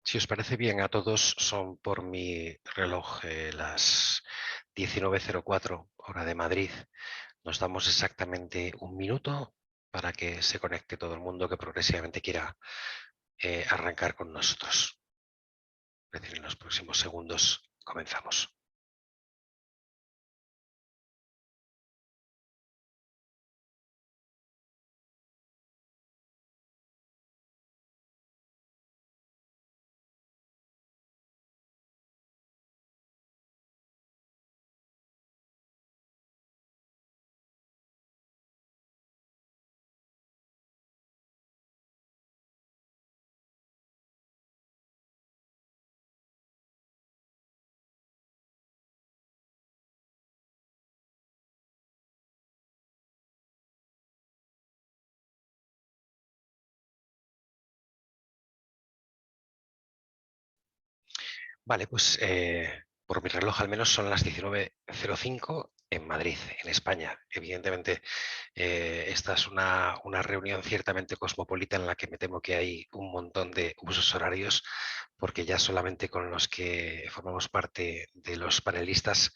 Si os parece bien a todos, son por mi reloj las 19:04 hora de Madrid. Nos damos exactamente un minuto para que se conecte todo el mundo que progresivamente quiera arrancar con nosotros. Es decir, en los próximos segundos comenzamos. Vale, pues por mi reloj al menos son las 19:05 en Madrid, en España. Evidentemente, esta es una reunión ciertamente cosmopolita en la que me temo que hay un montón de usos horarios, porque ya solamente con los que formamos parte de los panelistas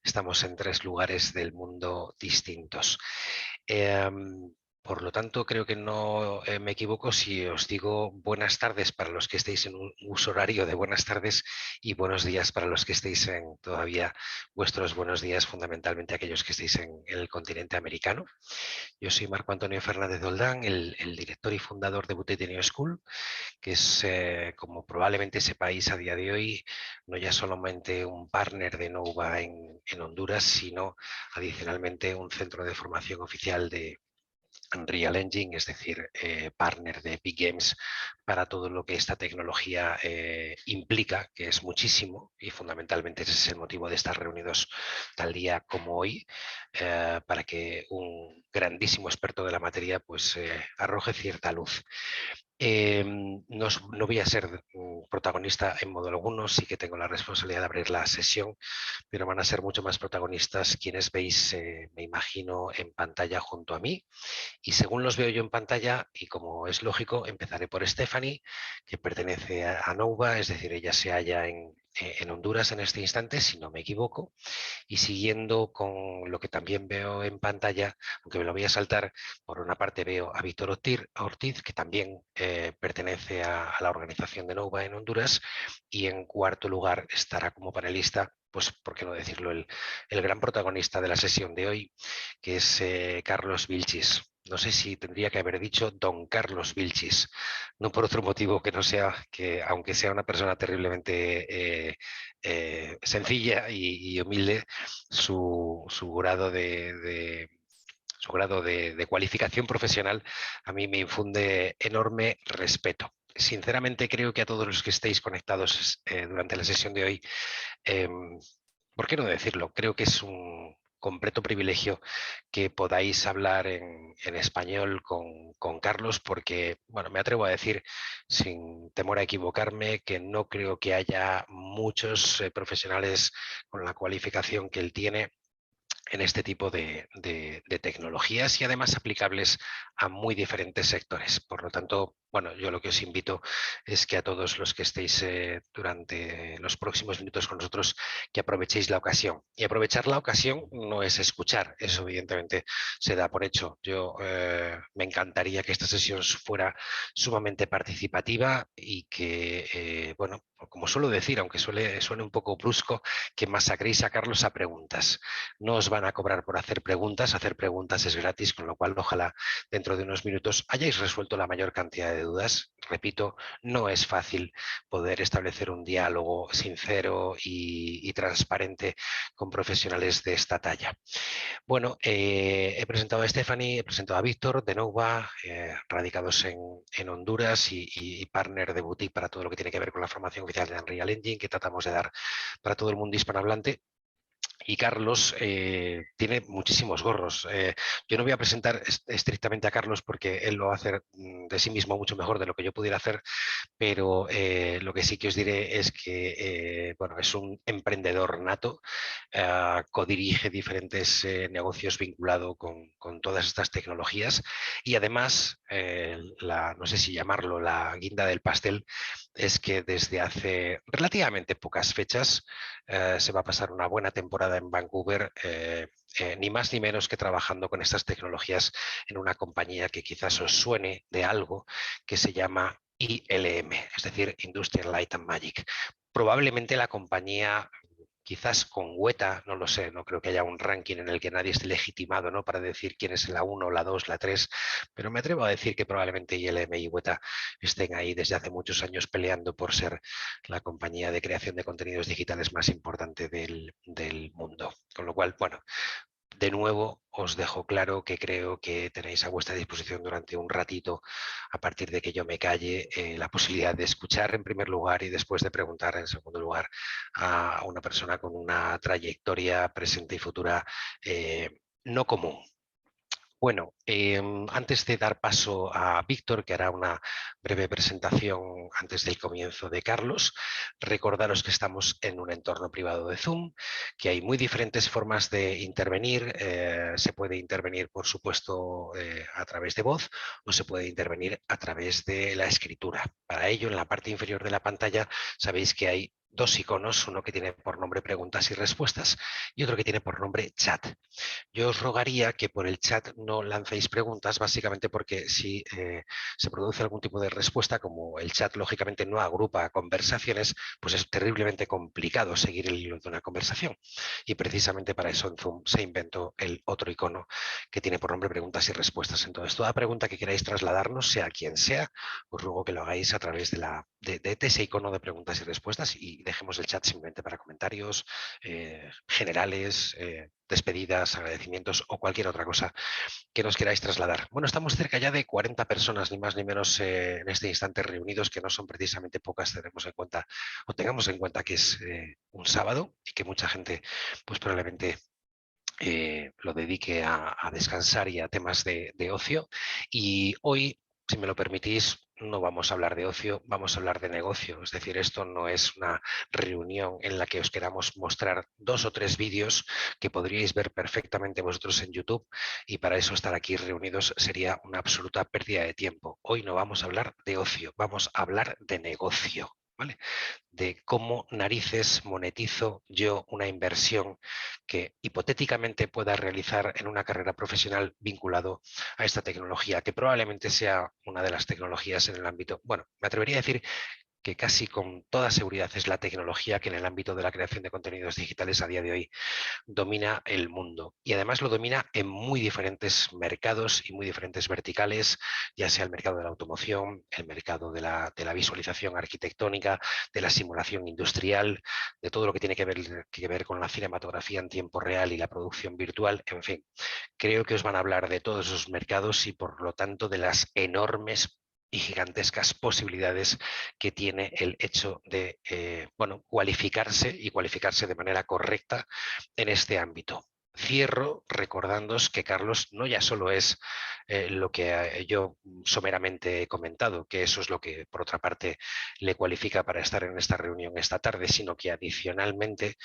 estamos en 3 lugares del mundo distintos. Por lo tanto, creo que no me equivoco si os digo buenas tardes para los que estéis en un uso horario de buenas tardes y buenos días para los que estéis en todavía vuestros buenos días, fundamentalmente aquellos que estéis en el continente americano. Yo soy Marco Antonio Fernández Doldán, el director y fundador de Boutique New School, que es, como probablemente sepáis a día de hoy, no ya solamente un partner de Nouba en Honduras, sino adicionalmente un centro de formación oficial de Unreal Engine, es decir, partner de Epic Games para todo lo que esta tecnología implica, que es muchísimo, y fundamentalmente ese es el motivo de estar reunidos tal día como hoy, para que un grandísimo experto de la materia pues arroje cierta luz. No voy a ser protagonista en modo alguno, sí que tengo la responsabilidad de abrir la sesión, pero van a ser mucho más protagonistas quienes veis, me imagino, en pantalla junto a mí. Y según los veo yo en pantalla, y como es lógico, empezaré por Stephanie, que pertenece a Nouba, es decir, ella se halla en Honduras en este instante, si no me equivoco, y siguiendo con lo que también veo en pantalla, aunque me lo voy a saltar, por una parte veo a Víctor Ortiz, que también pertenece a la organización de Nouba en Honduras, y en cuarto lugar estará como panelista, pues por qué no decirlo, el gran protagonista de la sesión de hoy, que es Carlos Vilchis. No sé si tendría que haber dicho don Carlos Vilchis, no por otro motivo que no sea que, aunque sea una persona terriblemente sencilla y humilde, su grado su grado de cualificación profesional a mí me infunde enorme respeto. Sinceramente creo que a todos los que estéis conectados durante la sesión de hoy, eh, ¿por qué no decirlo? Creo que es un completo privilegio que podáis hablar en español con Carlos, porque, bueno, me atrevo a decir, sin temor a equivocarme, que no creo que haya muchos profesionales con la cualificación que él tiene en este tipo de tecnologías y además aplicables a muy diferentes sectores. Por lo tanto, bueno, yo lo que os invito es que a todos los que estéis durante los próximos minutos con nosotros, que aprovechéis la ocasión. Y aprovechar la ocasión no es escuchar, eso evidentemente se da por hecho. Yo me encantaría que esta sesión fuera sumamente participativa y que, bueno, como suelo decir, aunque suene un poco brusco, que masacréis a Carlos a preguntas. No os van a cobrar por hacer preguntas es gratis, con lo cual ojalá dentro de unos minutos hayáis resuelto la mayor cantidad de dudas. Repito, no es fácil poder establecer un diálogo sincero y transparente con profesionales de esta talla. Bueno, he presentado a Stephanie, he presentado a Víctor de Nouba, radicados en Honduras y partner de boutique para todo lo que tiene que ver con la formación oficial de Unreal Engine que tratamos de dar para todo el mundo hispanohablante. Y Carlos tiene muchísimos gorros. Yo no voy a presentar estrictamente a Carlos porque él lo va a hacer de sí mismo mucho mejor de lo que yo pudiera hacer, pero lo que sí que os diré es que bueno, es un emprendedor nato, codirige diferentes negocios vinculados con todas estas tecnologías y además, no sé si llamarlo la guinda del pastel, es que desde hace relativamente pocas fechas se va a pasar una buena temporada en Vancouver, ni más ni menos que trabajando con estas tecnologías en una compañía que quizás os suene de algo, que se llama ILM, es decir, Industrial Light and Magic. Probablemente la compañía, quizás con Weta, no lo sé, no creo que haya un ranking en el que nadie esté legitimado, ¿no?, para decir quién es la 1, la 2, la 3, pero me atrevo a decir que probablemente ILM y Weta estén ahí desde hace muchos años peleando por ser la compañía de creación de contenidos digitales más importante del mundo. Con lo cual, bueno, de nuevo, os dejo claro que creo que tenéis a vuestra disposición durante un ratito, a partir de que yo me calle, la posibilidad de escuchar en primer lugar y después de preguntar en segundo lugar a una persona con una trayectoria presente y futura no común. Bueno, antes de dar paso a Víctor, que hará una breve presentación antes del comienzo de Carlos, recordaros que estamos en un entorno privado de Zoom, que hay muy diferentes formas de intervenir. Se puede intervenir, por supuesto, a través de voz o se puede intervenir a través de la escritura. Para ello, en la parte inferior de la pantalla, sabéis que hay dos iconos, uno que tiene por nombre preguntas y respuestas y otro que tiene por nombre chat. Yo os rogaría que por el chat no lancéis preguntas, básicamente porque si se produce algún tipo de respuesta, como el chat lógicamente no agrupa conversaciones, pues es terriblemente complicado seguir el hilo de una conversación. Y precisamente para eso en Zoom se inventó el otro icono que tiene por nombre preguntas y respuestas. Entonces, toda pregunta que queráis trasladarnos, sea quien sea, os ruego que lo hagáis a través de ese icono de preguntas y respuestas y dejemos el chat simplemente para comentarios generales, despedidas, agradecimientos o cualquier otra cosa que nos queráis trasladar. Bueno, estamos cerca ya de 40 personas, ni más ni menos, en este instante reunidos, que no son precisamente pocas, tenemos en cuenta, o tengamos en cuenta que es un sábado y que mucha gente pues probablemente lo dedique a descansar y a temas de ocio. Y hoy, si me lo permitís, no vamos a hablar de ocio, vamos a hablar de negocio. Es decir, esto no es una reunión en la que os queramos mostrar 2 o 3 vídeos que podríais ver perfectamente vosotros en YouTube, y para eso estar aquí reunidos sería una absoluta pérdida de tiempo. Hoy no vamos a hablar de ocio, vamos a hablar de negocio, ¿vale? De cómo narices monetizo yo una inversión que hipotéticamente pueda realizar en una carrera profesional vinculado a esta tecnología, que probablemente sea una de las tecnologías en el ámbito, bueno, me atrevería a decir que casi con toda seguridad es la tecnología que en el ámbito de la creación de contenidos digitales a día de hoy domina el mundo, y además lo domina en muy diferentes mercados y muy diferentes verticales, ya sea el mercado de la automoción, el mercado de la visualización arquitectónica, de la simulación industrial, de todo lo que tiene que ver con la cinematografía en tiempo real y la producción virtual. En fin, creo que os van a hablar de todos esos mercados y por lo tanto de las enormes y gigantescas posibilidades que tiene el hecho de bueno, cualificarse y cualificarse de manera correcta en este ámbito. Cierro recordándoos que Carlos no ya solo es lo que yo someramente he comentado, que eso es lo que por otra parte le cualifica para estar en esta reunión esta tarde, sino que adicionalmente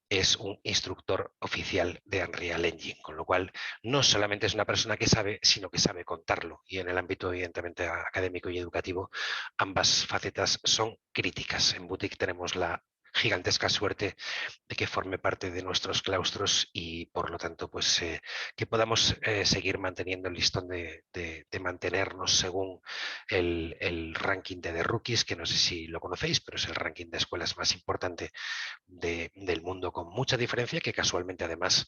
es un instructor oficial de Unreal Engine, con lo cual no solamente es una persona que sabe, sino que sabe contarlo. Y en el ámbito evidentemente académico y educativo, ambas facetas son críticas. En Boutique tenemos la gigantesca suerte de que forme parte de nuestros claustros y por lo tanto pues que podamos seguir manteniendo el listón de mantenernos según el ranking de The Rookies, que no sé si lo conocéis, pero es el ranking de escuelas más importante del mundo, con mucha diferencia, que casualmente además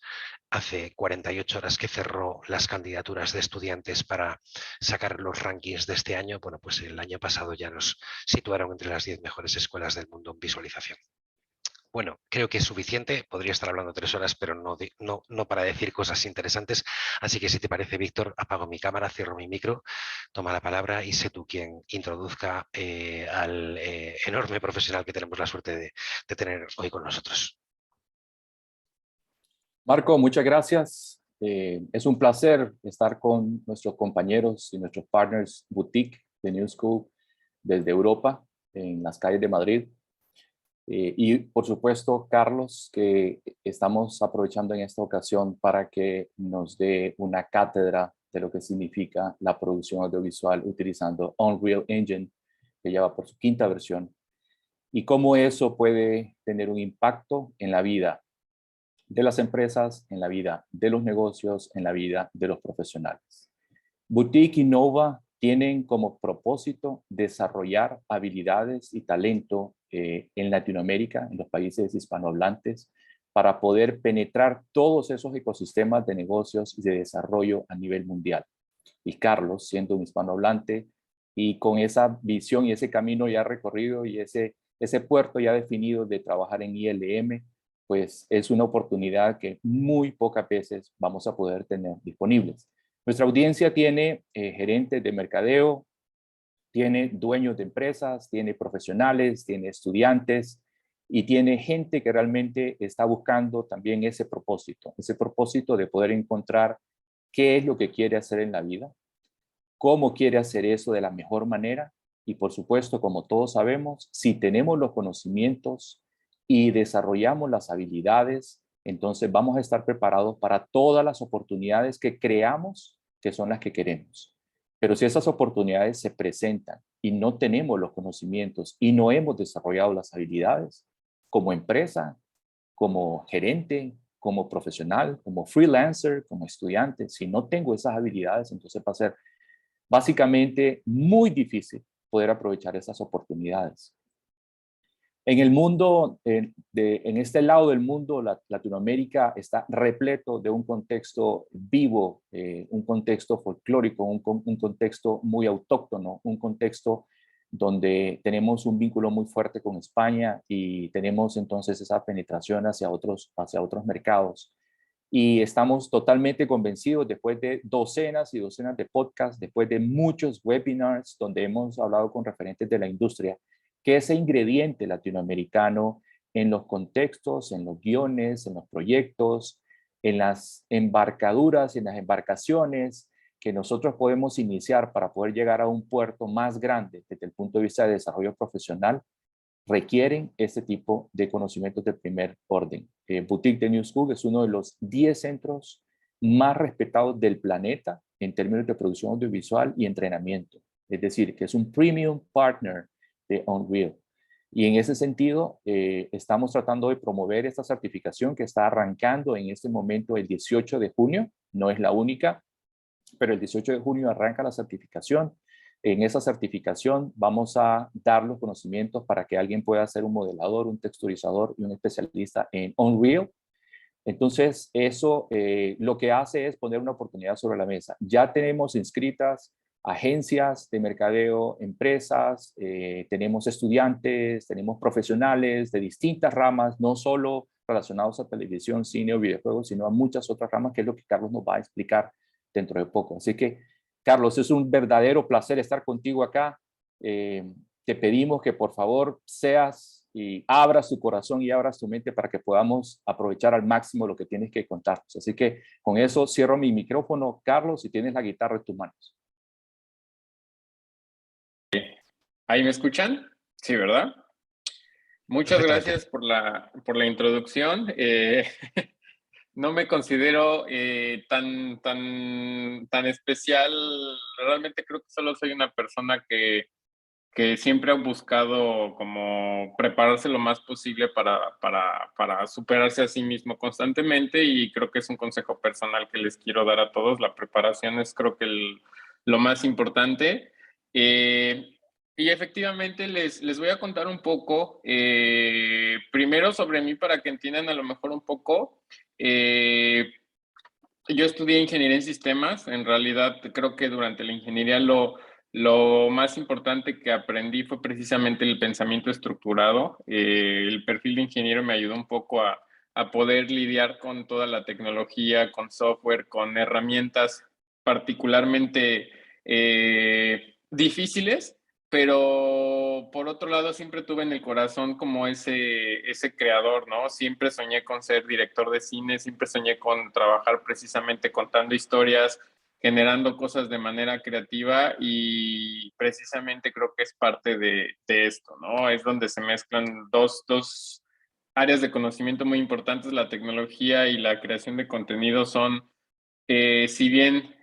hace 48 horas que cerró las candidaturas de estudiantes para sacar los rankings de este año. Bueno, pues el año pasado ya nos situaron entre las 10 mejores escuelas del mundo en visualización. Bueno, creo que es suficiente, podría estar hablando 3 horas, pero no para decir cosas interesantes, así que si te parece, Víctor, apago mi cámara, cierro mi micro, toma la palabra y sé tú quien introduzca al enorme profesional que tenemos la suerte de tener hoy con nosotros. Marco, muchas gracias. Es un placer estar con nuestros compañeros y nuestros partners Boutique de New School desde Europa, en las calles de Madrid. Y por supuesto, Carlos, que estamos aprovechando en esta ocasión para que nos dé una cátedra de lo que significa la producción audiovisual utilizando Unreal Engine que ya va por su quinta versión, y cómo eso puede tener un impacto en la vida de las empresas, en la vida de los negocios, en la vida de los profesionales. Boutique Innova tienen como propósito desarrollar habilidades y talento en Latinoamérica, en los países hispanohablantes, para poder penetrar todos esos ecosistemas de negocios y de desarrollo a nivel mundial. Y Carlos, siendo un hispanohablante y con esa visión y ese camino ya recorrido y ese puerto ya definido de trabajar en ILM, pues es una oportunidad que muy pocas veces vamos a poder tener disponibles. Nuestra audiencia tiene gerentes de mercadeo, tiene dueños de empresas, tiene profesionales, tiene estudiantes y tiene gente que realmente está buscando también ese propósito de poder encontrar qué es lo que quiere hacer en la vida, cómo quiere hacer eso de la mejor manera y, por supuesto, como todos sabemos, si tenemos los conocimientos y desarrollamos las habilidades, entonces vamos a estar preparados para todas las oportunidades que creamos que son las que queremos. Pero si esas oportunidades se presentan y no tenemos los conocimientos y no hemos desarrollado las habilidades como empresa, como gerente, como profesional, como freelancer, como estudiante, si no tengo esas habilidades, entonces va a ser básicamente muy difícil poder aprovechar esas oportunidades. En el mundo, en este lado del mundo, Latinoamérica está repleto de un contexto vivo, un contexto folclórico, un contexto muy autóctono, un contexto donde tenemos un vínculo muy fuerte con España y tenemos entonces esa penetración hacia otros mercados. Y estamos totalmente convencidos, después de docenas y docenas de podcasts, después de muchos webinars donde hemos hablado con referentes de la industria, que ese ingrediente latinoamericano en los contextos, en los guiones, en los proyectos, en las embarcaduras, en las embarcaciones que nosotros podemos iniciar para poder llegar a un puerto más grande desde el punto de vista de desarrollo profesional, requieren este tipo de conocimientos de primer orden. Boutique de New School es uno de los 10 centros más respetados del planeta en términos de producción audiovisual y entrenamiento. Es decir, que es un premium partner de Unreal. Y en ese sentido, estamos tratando de promover esta certificación que está arrancando en este momento el 18 de junio. No es la única, pero el 18 de junio arranca la certificación. En esa certificación vamos a dar los conocimientos para que alguien pueda ser un modelador, un texturizador y un especialista en Unreal. Entonces, eso lo que hace es poner una oportunidad sobre la mesa. Ya tenemos inscritas agencias de mercadeo, empresas, tenemos estudiantes, tenemos profesionales de distintas ramas, no solo relacionados a televisión, cine o videojuegos, sino a muchas otras ramas, que es lo que Carlos nos va a explicar dentro de poco. Así que, Carlos, es un verdadero placer estar contigo acá. Te pedimos que por favor seas y abras tu corazón y abras tu mente para que podamos aprovechar al máximo lo que tienes que contarnos. Así que con eso cierro mi micrófono. Carlos, si tienes la guitarra en tus manos. ¿Ahí me escuchan? Sí, ¿verdad? Muchas gracias por la introducción. No me considero tan especial. Realmente creo que solo soy una persona que siempre ha buscado como prepararse lo más posible para superarse a sí mismo constantemente, y creo que es un consejo personal que les quiero dar a todos. La preparación es, creo que, lo más importante. Y efectivamente les voy a contar un poco, primero sobre mí para que entiendan a lo mejor un poco. Yo estudié ingeniería en sistemas. En realidad creo que durante la ingeniería lo más importante que aprendí fue precisamente el pensamiento estructurado. El perfil de ingeniero me ayudó un poco a poder lidiar con toda la tecnología, con software, con herramientas particularmente difíciles, pero por otro lado siempre tuve en el corazón como ese creador, ¿no? Siempre soñé con ser director de cine, siempre soñé con trabajar precisamente contando historias, generando cosas de manera creativa, y precisamente creo que es parte de esto, ¿no? Es donde se mezclan dos áreas de conocimiento muy importantes. La tecnología y la creación de contenido son, si bien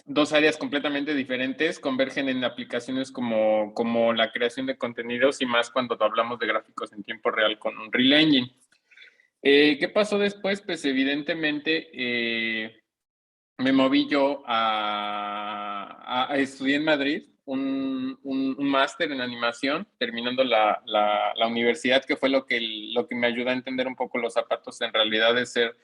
dos áreas completamente diferentes convergen en aplicaciones como la creación de contenidos y más cuando hablamos de gráficos en tiempo real con Unreal Engine. ¿Qué pasó después? Pues evidentemente me moví yo a estudiar en Madrid un máster en animación, terminando la universidad, que fue lo que me ayudó a entender un poco los zapatos en realidad de ser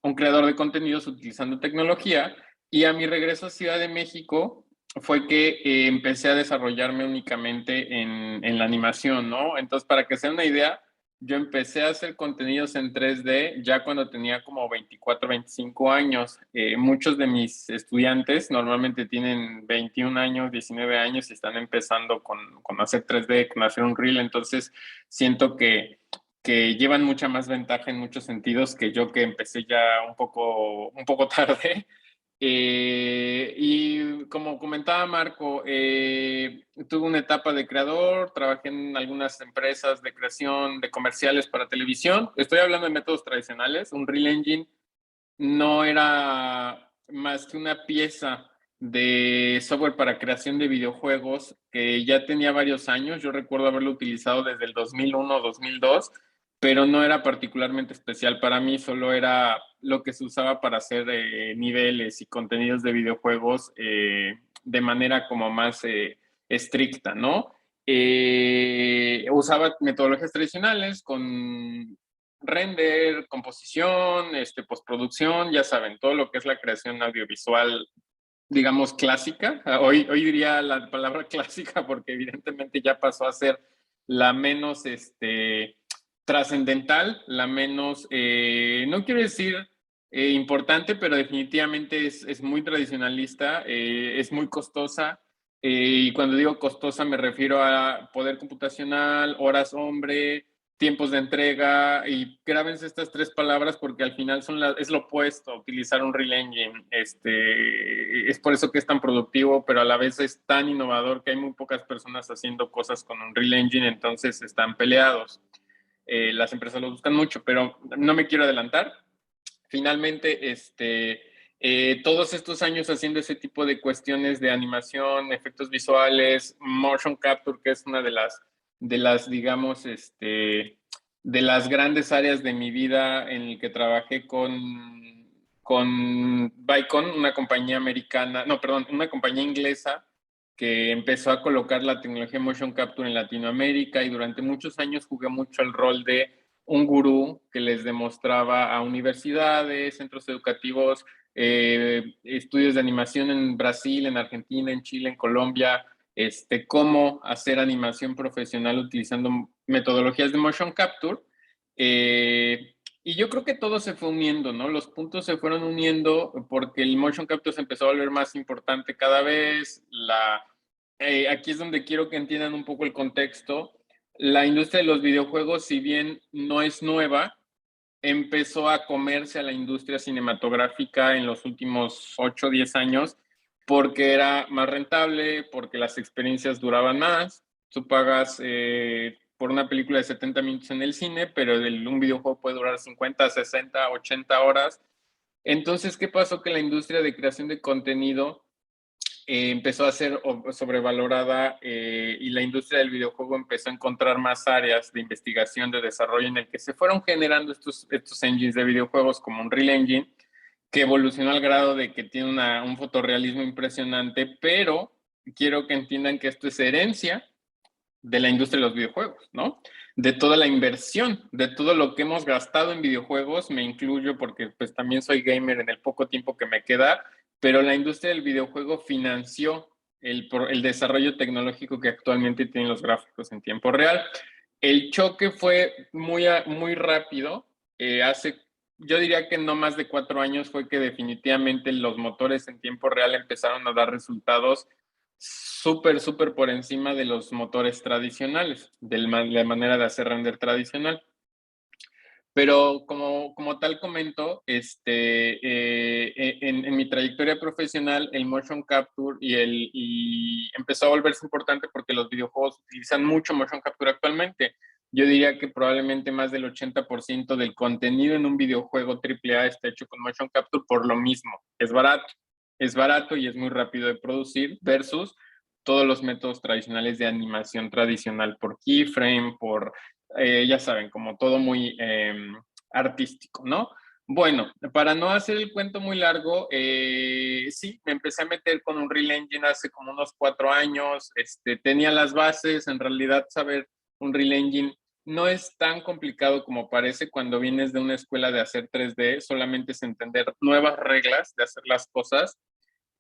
un creador de contenidos utilizando tecnología. Y a mi regreso a Ciudad de México fue que empecé a desarrollarme únicamente en la animación, ¿no? Entonces, para que se den una idea, yo empecé a hacer contenidos en 3D ya cuando tenía como 24, 25 años. Muchos de mis estudiantes normalmente tienen 21 años, 19 años y están empezando con hacer 3D, con hacer un reel. Entonces, siento que llevan mucha más ventaja en muchos sentidos que yo, que empecé ya un poco tarde. Y como comentaba Marco, tuve una etapa de creador, trabajé en algunas empresas de creación de comerciales para televisión. Estoy hablando de métodos tradicionales. Unreal Engine no era más que una pieza de software para creación de videojuegos que ya tenía varios años. Yo recuerdo haberlo utilizado desde el 2001 o 2002, pero no era particularmente especial para mí, solo era lo que se usaba para hacer niveles y contenidos de videojuegos de manera como más estricta, ¿no? Usaba metodologías tradicionales con render, composición, postproducción, ya saben, todo lo que es la creación audiovisual, digamos, clásica. Hoy diría la palabra clásica porque evidentemente ya pasó a ser la menos trascendental, la menos, no quiero decir importante, pero definitivamente es muy tradicionalista, es muy costosa. Y cuando digo costosa me refiero a poder computacional, horas hombre, tiempos de entrega, y grábense estas tres palabras porque al final es lo opuesto a utilizar un Unreal Engine. Es por eso que es tan productivo, pero a la vez es tan innovador que hay muy pocas personas haciendo cosas con un Unreal Engine, entonces están peleados. Las empresas lo buscan mucho, pero no me quiero adelantar. Finalmente, todos estos años haciendo ese tipo de cuestiones de animación, efectos visuales, motion capture, que es una de las digamos, de las grandes áreas de mi vida en el que trabajé con Vicon, una compañía americana, no, perdón, una compañía inglesa que empezó a colocar la tecnología motion capture en Latinoamérica, y durante muchos años jugué mucho el rol de un gurú que les demostraba a universidades, centros educativos, estudios de animación en Brasil, en Argentina, en Chile, en Colombia, cómo hacer animación profesional utilizando metodologías de motion capture. Y yo creo que todo se fue uniendo, ¿no? Los puntos se fueron uniendo porque el motion capture se empezó a volver más importante cada vez. Aquí es donde quiero que entiendan un poco el contexto. La industria de los videojuegos, si bien no es nueva, empezó a comerse a la industria cinematográfica en los últimos 8 o 10 años porque era más rentable, porque las experiencias duraban más. Tú pagas por una película de 70 minutos en el cine, pero un videojuego puede durar 50, 60, 80 horas. Entonces, ¿qué pasó? Que la industria de creación de contenido empezó a ser sobrevalorada, y la industria del videojuego empezó a encontrar más áreas de investigación, de desarrollo, en el que se fueron generando estos engines de videojuegos como Unreal Engine, que evolucionó al grado de que tiene un fotorrealismo impresionante, pero quiero que entiendan que esto es herencia de la industria de los videojuegos, ¿no? De toda la inversión, de todo lo que hemos gastado en videojuegos, me incluyo porque pues también soy gamer en el poco tiempo que me queda, pero la industria del videojuego financió el desarrollo tecnológico que actualmente tienen los gráficos en tiempo real. El choque fue muy rápido. Yo diría que no más de 4 años fue que definitivamente los motores en tiempo real empezaron a dar resultados súper por encima de los motores tradicionales, de la manera de hacer render tradicional. Pero como tal comento, en mi trayectoria profesional, el motion capture y empezó a volverse importante porque los videojuegos utilizan mucho motion capture actualmente. Yo diría que probablemente más del 80% del contenido en un videojuego AAA está hecho con motion capture por lo mismo. Es barato, es barato y es muy rápido de producir versus todos los métodos tradicionales de animación tradicional por keyframe, por, ya saben, como todo muy artístico, ¿no? Bueno, para no hacer el cuento muy largo, sí, me empecé a meter con Unreal Engine hace como unos 4 años, tenía las bases, en realidad saber Unreal Engine no es tan complicado como parece cuando vienes de una escuela de hacer 3D, solamente es entender nuevas reglas de hacer las cosas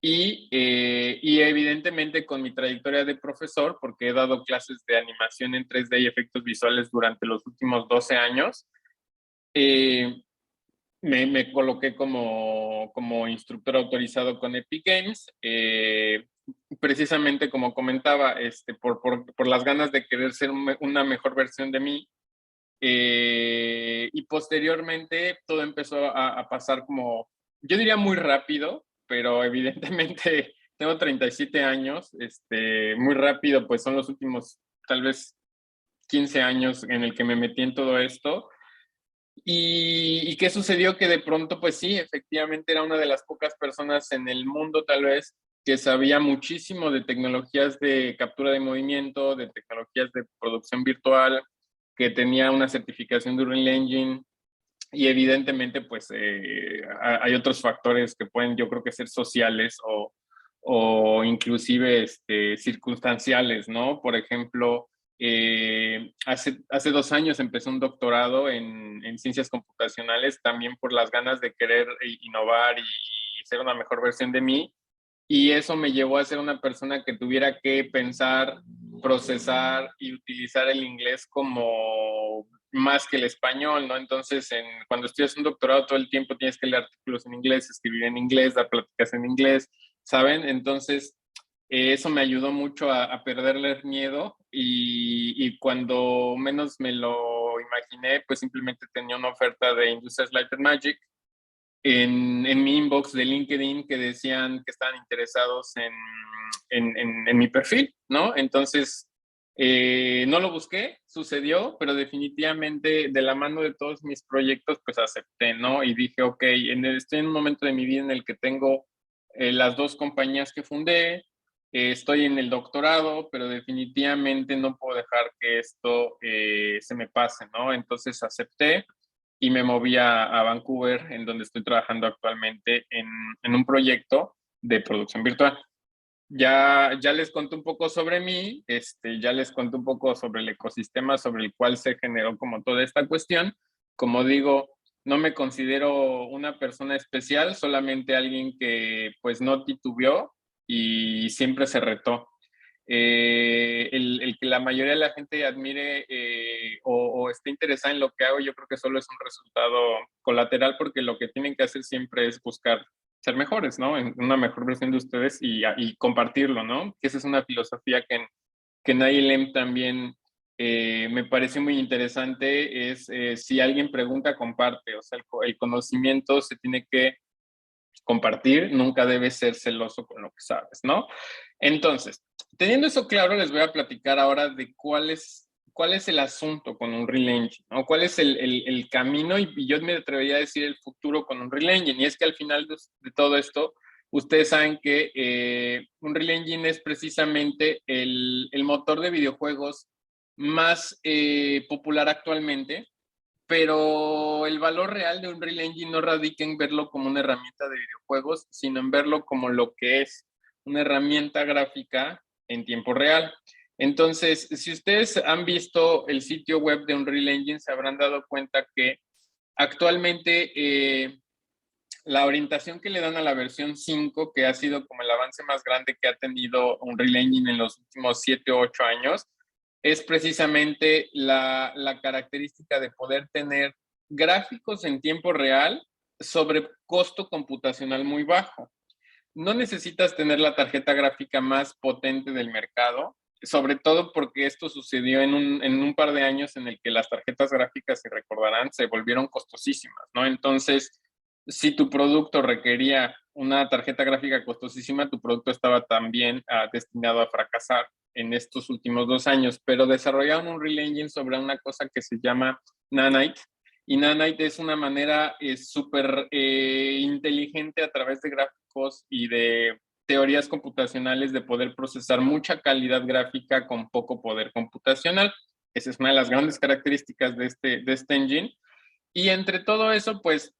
y evidentemente con mi trayectoria de profesor, porque he dado clases de animación en 3D y efectos visuales durante los últimos 12 años, me coloqué como instructor autorizado con Epic Games, precisamente como comentaba, por las ganas de querer ser una mejor versión de mí. Y posteriormente todo empezó a pasar como, yo diría muy rápido, pero evidentemente tengo 37 años, muy rápido, pues son los últimos tal vez 15 años en el que me metí en todo esto. ¿Y qué sucedió? Que de pronto, pues sí, efectivamente era una de las pocas personas en el mundo tal vez que sabía muchísimo de tecnologías de captura de movimiento, de tecnologías de producción virtual, que tenía una certificación de Unreal Engine y evidentemente pues hay otros factores que pueden yo creo que ser sociales o inclusive circunstanciales, ¿no? Por ejemplo, hace 2 años empecé un doctorado en ciencias computacionales también por las ganas de querer innovar y ser una mejor versión de mí. Y eso me llevó a ser una persona que tuviera que pensar, procesar y utilizar el inglés como más que el español, ¿no? Entonces, cuando estudias un doctorado todo el tiempo tienes que leer artículos en inglés, escribir en inglés, dar pláticas en inglés, ¿saben? Entonces, eso me ayudó mucho a perderle el miedo y cuando menos me lo imaginé, pues simplemente tenía una oferta de Industrias Light and Magic en mi inbox de LinkedIn que decían que estaban interesados en mi perfil, ¿no? Entonces, no lo busqué, sucedió, pero definitivamente de la mano de todos mis proyectos, pues acepté, ¿no? Y dije, ok, estoy en un momento de mi vida en el que tengo las 2 compañías que fundé, estoy en el doctorado, pero definitivamente no puedo dejar que esto se me pase, ¿no? Entonces acepté y me moví a Vancouver, en donde estoy trabajando actualmente en un proyecto de producción virtual. Ya les conté un poco sobre mí, ya les conté un poco sobre el ecosistema sobre el cual se generó como toda esta cuestión. Como digo, no me considero una persona especial, solamente alguien que pues no titubeó y siempre se retó. El que la mayoría de la gente admire o esté interesada en lo que hago, yo creo que solo es un resultado colateral porque lo que tienen que hacer siempre es buscar ser mejores, ¿no? En una mejor versión de ustedes y compartirlo, ¿no? Que esa es una filosofía que en ILM también me parece muy interesante, es si alguien pregunta, comparte, o sea, el conocimiento se tiene que compartir, nunca debes ser celoso con lo que sabes, ¿no? Entonces, teniendo eso claro, les voy a platicar ahora de cuál es el asunto con Unreal Engine, ¿no? ¿Cuál es el camino? Y yo me atrevería a decir el futuro con Unreal Engine. Y es que al final de todo esto, ustedes saben que Unreal Engine es precisamente el motor de videojuegos más popular actualmente, pero el valor real de Unreal Engine no radica en verlo como una herramienta de videojuegos, sino en verlo como lo que es una herramienta gráfica en tiempo real. Entonces, si ustedes han visto el sitio web de Unreal Engine, se habrán dado cuenta que actualmente la orientación que le dan a la versión 5, que ha sido como el avance más grande que ha tenido Unreal Engine en los últimos 7 o 8 años, es precisamente la característica de poder tener gráficos en tiempo real sobre costo computacional muy bajo. No necesitas tener la tarjeta gráfica más potente del mercado, sobre todo porque esto sucedió en un par de años en el que las tarjetas gráficas, si recordarán, se volvieron costosísimas, ¿no? Entonces, si tu producto requería una tarjeta gráfica costosísima, tu producto estaba también destinado a fracasar en estos últimos 2 años, pero desarrollaron un Unreal Engine sobre una cosa que se llama Nanite y Nanite es una manera súper inteligente a través de gráficos y de teorías computacionales de poder procesar mucha calidad gráfica con poco poder computacional. Esa es una de las grandes características de este engine. Y entre todo eso, pues,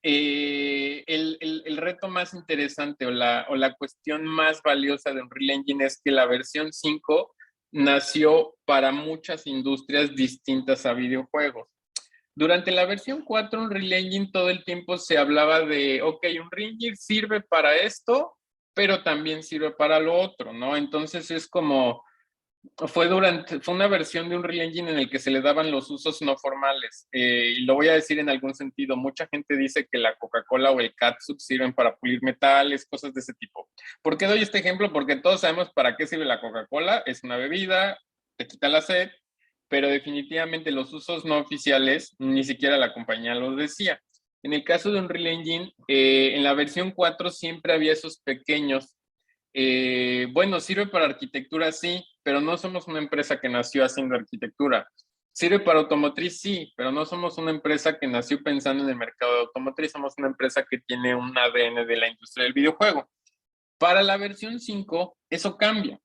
el reto más interesante o la cuestión más valiosa de Unreal Engine es que la versión 5 nació para muchas industrias distintas a videojuegos. Durante la versión 4, Unreal Engine todo el tiempo se hablaba de, ok, Unreal Engine sirve para esto, pero también sirve para lo otro, ¿no? Entonces es como, fue una versión de Unreal Engine en el que se le daban los usos no formales. Y lo voy a decir en algún sentido, mucha gente dice que la Coca-Cola o el catsup sirven para pulir metales, cosas de ese tipo. ¿Por qué doy este ejemplo? Porque todos sabemos para qué sirve la Coca-Cola, es una bebida, te quita la sed, pero definitivamente los usos no oficiales, ni siquiera la compañía los decía. En el caso de Unreal Engine, en la versión 4 siempre había esos pequeños, bueno, sirve para arquitectura, sí, pero no somos una empresa que nació haciendo arquitectura. Sirve para automotriz, sí, pero no somos una empresa que nació pensando en el mercado de automotriz, somos una empresa que tiene un ADN de la industria del videojuego. Para la versión 5, eso cambia.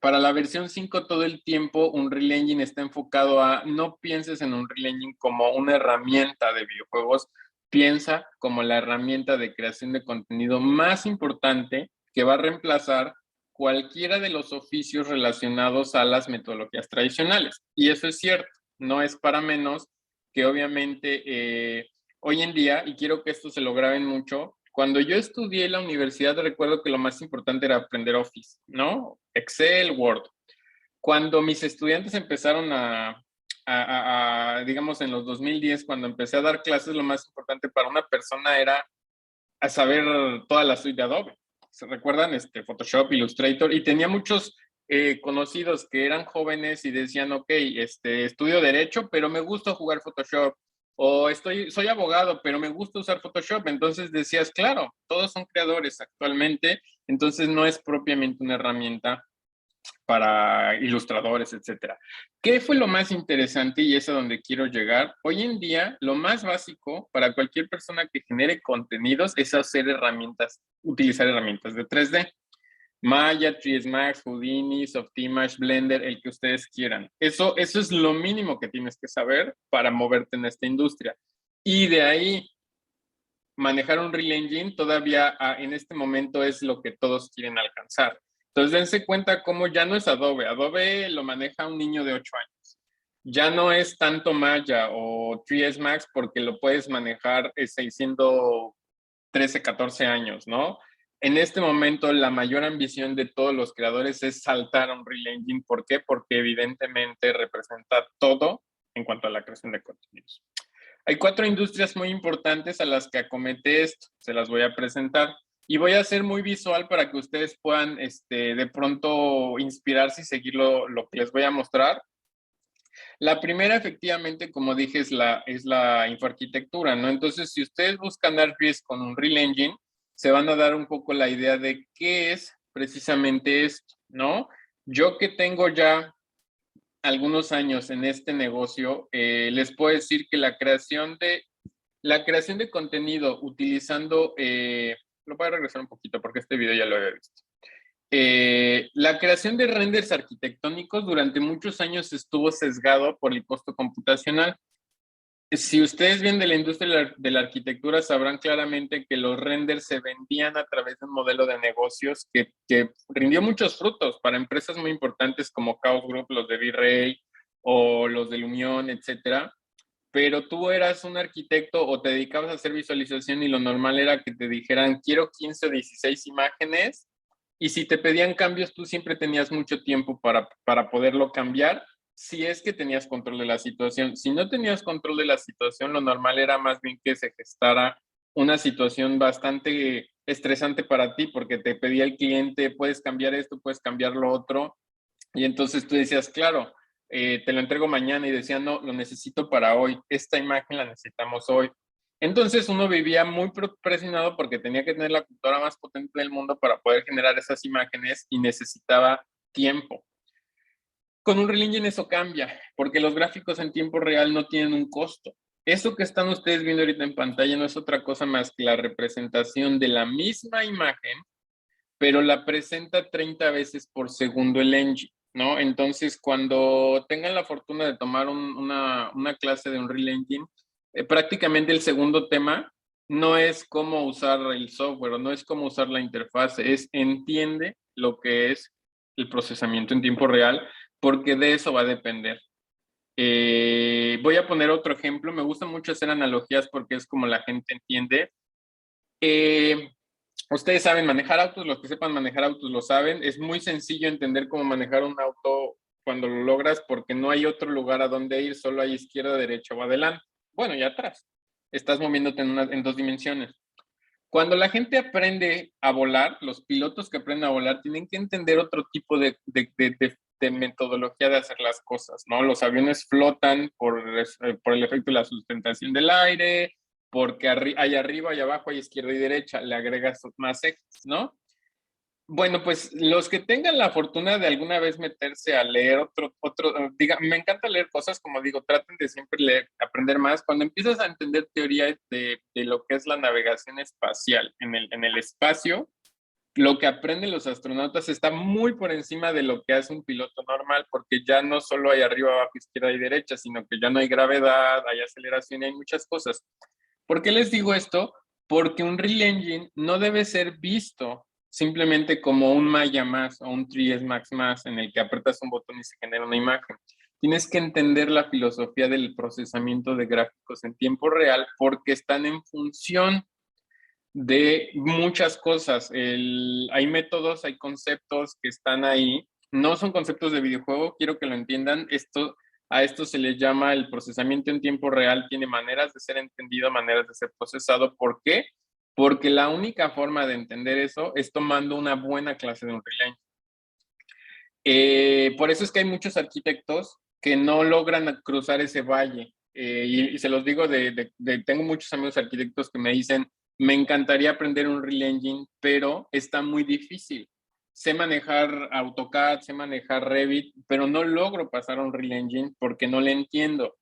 Para la versión 5 todo el tiempo Unreal Engine está enfocado a, no pienses en Unreal Engine como una herramienta de videojuegos, piensa como la herramienta de creación de contenido más importante que va a reemplazar cualquiera de los oficios relacionados a las metodologías tradicionales. Y eso es cierto, no es para menos que obviamente hoy en día, y quiero que esto se lo graben mucho, cuando yo estudié en la universidad recuerdo que lo más importante era aprender Office, ¿no? Excel, Word. Cuando mis estudiantes empezaron digamos, en los 2010, cuando empecé a dar clases, lo más importante para una persona era a saber toda la suite de Adobe. ¿Se recuerdan? Photoshop, Illustrator, y tenía muchos conocidos que eran jóvenes y decían, ok, estudio Derecho, pero me gusta jugar Photoshop, o soy abogado, pero me gusta usar Photoshop. Entonces decías, claro, todos son creadores actualmente, entonces no es propiamente una herramienta para ilustradores, etcétera. ¿Qué fue lo más interesante y es a donde quiero llegar? Hoy en día, lo más básico para cualquier persona que genere contenidos es utilizar herramientas de 3D. Maya, 3ds Max, Houdini, Softimage, Blender, el que ustedes quieran. Eso es lo mínimo que tienes que saber para moverte en esta industria. Y de ahí, manejar un Unreal Engine todavía en este momento es lo que todos quieren alcanzar. Entonces, dense cuenta cómo ya no es Adobe. Adobe lo maneja un niño de 8 años. Ya no es tanto Maya o 3ds Max porque lo puedes manejar siendo 13, 14 años, ¿no? En este momento, la mayor ambición de todos los creadores es saltar a Unreal Engine. ¿Por qué? Porque evidentemente representa todo en cuanto a la creación de contenidos. Hay 4 industrias muy importantes a las que acomete esto. Se las voy a presentar. Y voy a hacer muy visual para que ustedes puedan de pronto inspirarse y seguir lo que les voy a mostrar. La primera, efectivamente, como dije, es la infoarquitectura, ¿no? Entonces, si ustedes buscan ArcGIS con Unreal Engine, se van a dar un poco la idea de qué es precisamente esto, ¿no? Yo que tengo ya algunos años en este negocio, les puedo decir que la creación de contenido utilizando, lo voy a regresar un poquito porque este video ya lo había visto. La creación de renders arquitectónicos durante muchos años estuvo sesgado por el costo computacional. Si ustedes vienen de la industria de la arquitectura, sabrán claramente que los renders se vendían a través de un modelo de negocios que rindió muchos frutos para empresas muy importantes como Chaos Group, los de V-Ray o los de Lumion, etcétera. Pero tú eras un arquitecto o te dedicabas a hacer visualización y lo normal era que te dijeran, quiero 15 o 16 imágenes, y si te pedían cambios, tú siempre tenías mucho tiempo para poderlo cambiar, si es que tenías control de la situación. Si no tenías control de la situación, lo normal era más bien que se gestara una situación bastante estresante para ti, porque te pedía el cliente, puedes cambiar esto, puedes cambiar lo otro, y entonces tú decías, claro, te lo entrego mañana, y decían, no, lo necesito para hoy, esta imagen la necesitamos hoy. Entonces uno vivía muy presionado porque tenía que tener la computadora más potente del mundo para poder generar esas imágenes y necesitaba tiempo. Con Unreal Engine eso cambia, porque los gráficos en tiempo real no tienen un costo. Eso que están ustedes viendo ahorita en pantalla no es otra cosa más que la representación de la misma imagen, pero la presenta 30 veces por segundo el engine, ¿no? Entonces, cuando tengan la fortuna de tomar una clase de Unreal Engine, prácticamente el segundo tema no es cómo usar el software, o no es cómo usar la interfaz, es entiende lo que es el procesamiento en tiempo real, porque de eso va a depender. Voy a poner otro ejemplo. Me gusta mucho hacer analogías porque es como la gente entiende. Ustedes saben manejar autos, los que sepan manejar autos lo saben. Es muy sencillo entender cómo manejar un auto cuando lo logras porque no hay otro lugar a donde ir, solo hay izquierda, derecha o adelante. Bueno, y atrás. Estás moviéndote en dos dimensiones. Cuando la gente aprende a volar, los pilotos que aprenden a volar tienen que entender otro tipo de metodología de hacer las cosas, ¿no? Los aviones flotan por el efecto de la sustentación del aire, porque hay arriba y abajo, hay izquierda y derecha, le agregas más X, ¿no? Bueno, pues los que tengan la fortuna de alguna vez meterse a leer me encanta leer cosas, como digo, traten de siempre leer, aprender más. Cuando empiezas a entender teoría de lo que es la navegación espacial en el espacio, lo que aprenden los astronautas está muy por encima de lo que hace un piloto normal, porque ya no solo hay arriba, abajo, izquierda y derecha, sino que ya no hay gravedad, hay aceleración y hay muchas cosas. ¿Por qué les digo esto? Porque un Unreal Engine no debe ser visto simplemente como un Maya más o un 3S Max más en el que apretas un botón y se genera una imagen. Tienes que entender la filosofía del procesamiento de gráficos en tiempo real porque están en función de muchas cosas. Hay métodos, hay conceptos que están ahí. No son conceptos de videojuego, quiero que lo entiendan. A esto se le llama el procesamiento en tiempo real. Tiene maneras de ser entendido, maneras de ser procesado. ¿Por qué? Porque la única forma de entender eso es tomando una buena clase de Unreal Engine. Por eso es que hay muchos arquitectos que no logran cruzar ese valle. Y se los digo, tengo muchos amigos arquitectos que me dicen, me encantaría aprender un Unreal Engine, pero está muy difícil. Sé manejar AutoCAD, sé manejar Revit, pero no logro pasar a un Unreal Engine porque no le entiendo.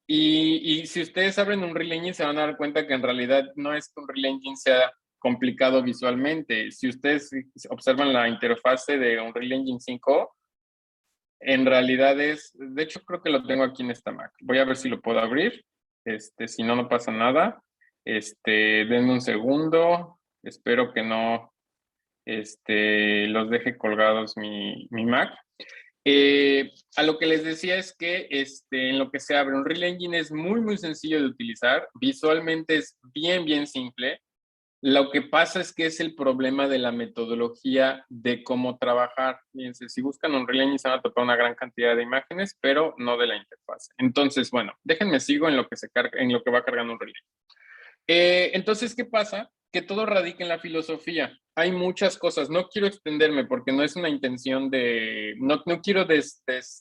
Y si ustedes abren un Unreal Engine se van a dar cuenta que en realidad no es que un Unreal Engine sea complicado visualmente. Si ustedes observan la interfase de Unreal Engine 5, en realidad de hecho creo que lo tengo aquí en esta Mac. Voy a ver si lo puedo abrir. Si no, no pasa nada. Denme un segundo. Espero que no los deje colgados mi Mac. A lo que les decía es que en lo que se abre un Unreal Engine es muy, muy sencillo de utilizar. Visualmente es bien, bien simple. Lo que pasa es que es el problema de la metodología de cómo trabajar. Fíjense, si buscan un Unreal Engine se van a topar una gran cantidad de imágenes, pero no de la interfaz. Entonces, bueno, déjenme sigo en lo que en lo que va cargando un Unreal Engine. Entonces, ¿qué pasa? Que todo radica en la filosofía. Hay muchas cosas. No quiero extenderme porque no es una intención de... No quiero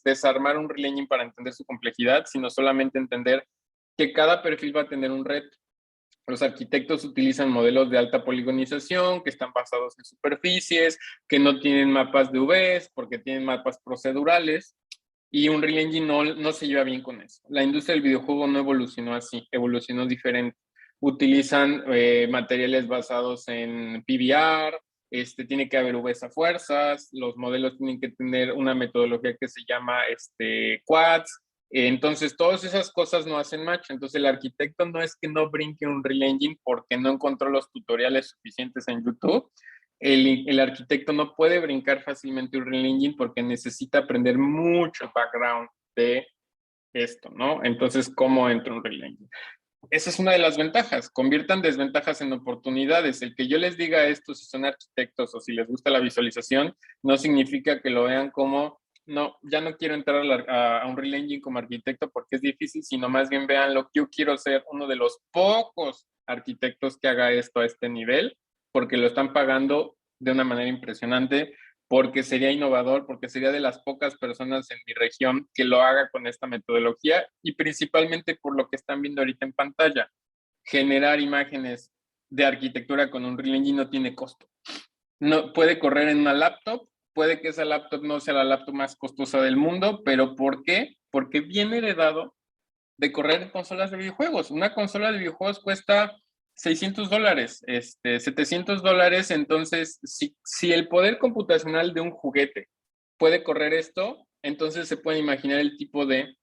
desarmar un Unreal Engine para entender su complejidad, sino solamente entender que cada perfil va a tener un reto. Los arquitectos utilizan modelos de alta poligonización que están basados en superficies, que no tienen mapas de UVs porque tienen mapas procedurales y Unreal Engine no se lleva bien con eso. La industria del videojuego no evolucionó así, evolucionó diferente. Utilizan materiales basados en PBR, tiene que haber UVs a fuerzas, los modelos tienen que tener una metodología que se llama quads. Entonces, todas esas cosas no hacen match. Entonces, el arquitecto no es que no brinque un Unreal Engine porque no encontró los tutoriales suficientes en YouTube. El arquitecto no puede brincar fácilmente un Unreal Engine porque necesita aprender mucho background de esto, ¿no? Entonces, ¿cómo entra un Unreal Engine? Esa es una de las ventajas. Conviertan desventajas en oportunidades. El que yo les diga esto, si son arquitectos o si les gusta la visualización, no significa que lo vean como no, ya no quiero entrar a Unreal Engine como arquitecto porque es difícil, sino más bien vean lo que yo quiero ser uno de los pocos arquitectos que haga esto a este nivel, porque lo están pagando de una manera impresionante, porque sería innovador, porque sería de las pocas personas en mi región que lo haga con esta metodología y principalmente por lo que están viendo ahorita en pantalla. Generar imágenes de arquitectura con Unreal Engine no tiene costo. No, puede correr en una laptop. Puede que esa laptop no sea la laptop más costosa del mundo, pero ¿por qué? Porque viene heredado de correr consolas de videojuegos. Una consola de videojuegos cuesta $600, $700. Entonces, si el poder computacional de un juguete puede correr esto, entonces se puede imaginar el tipo de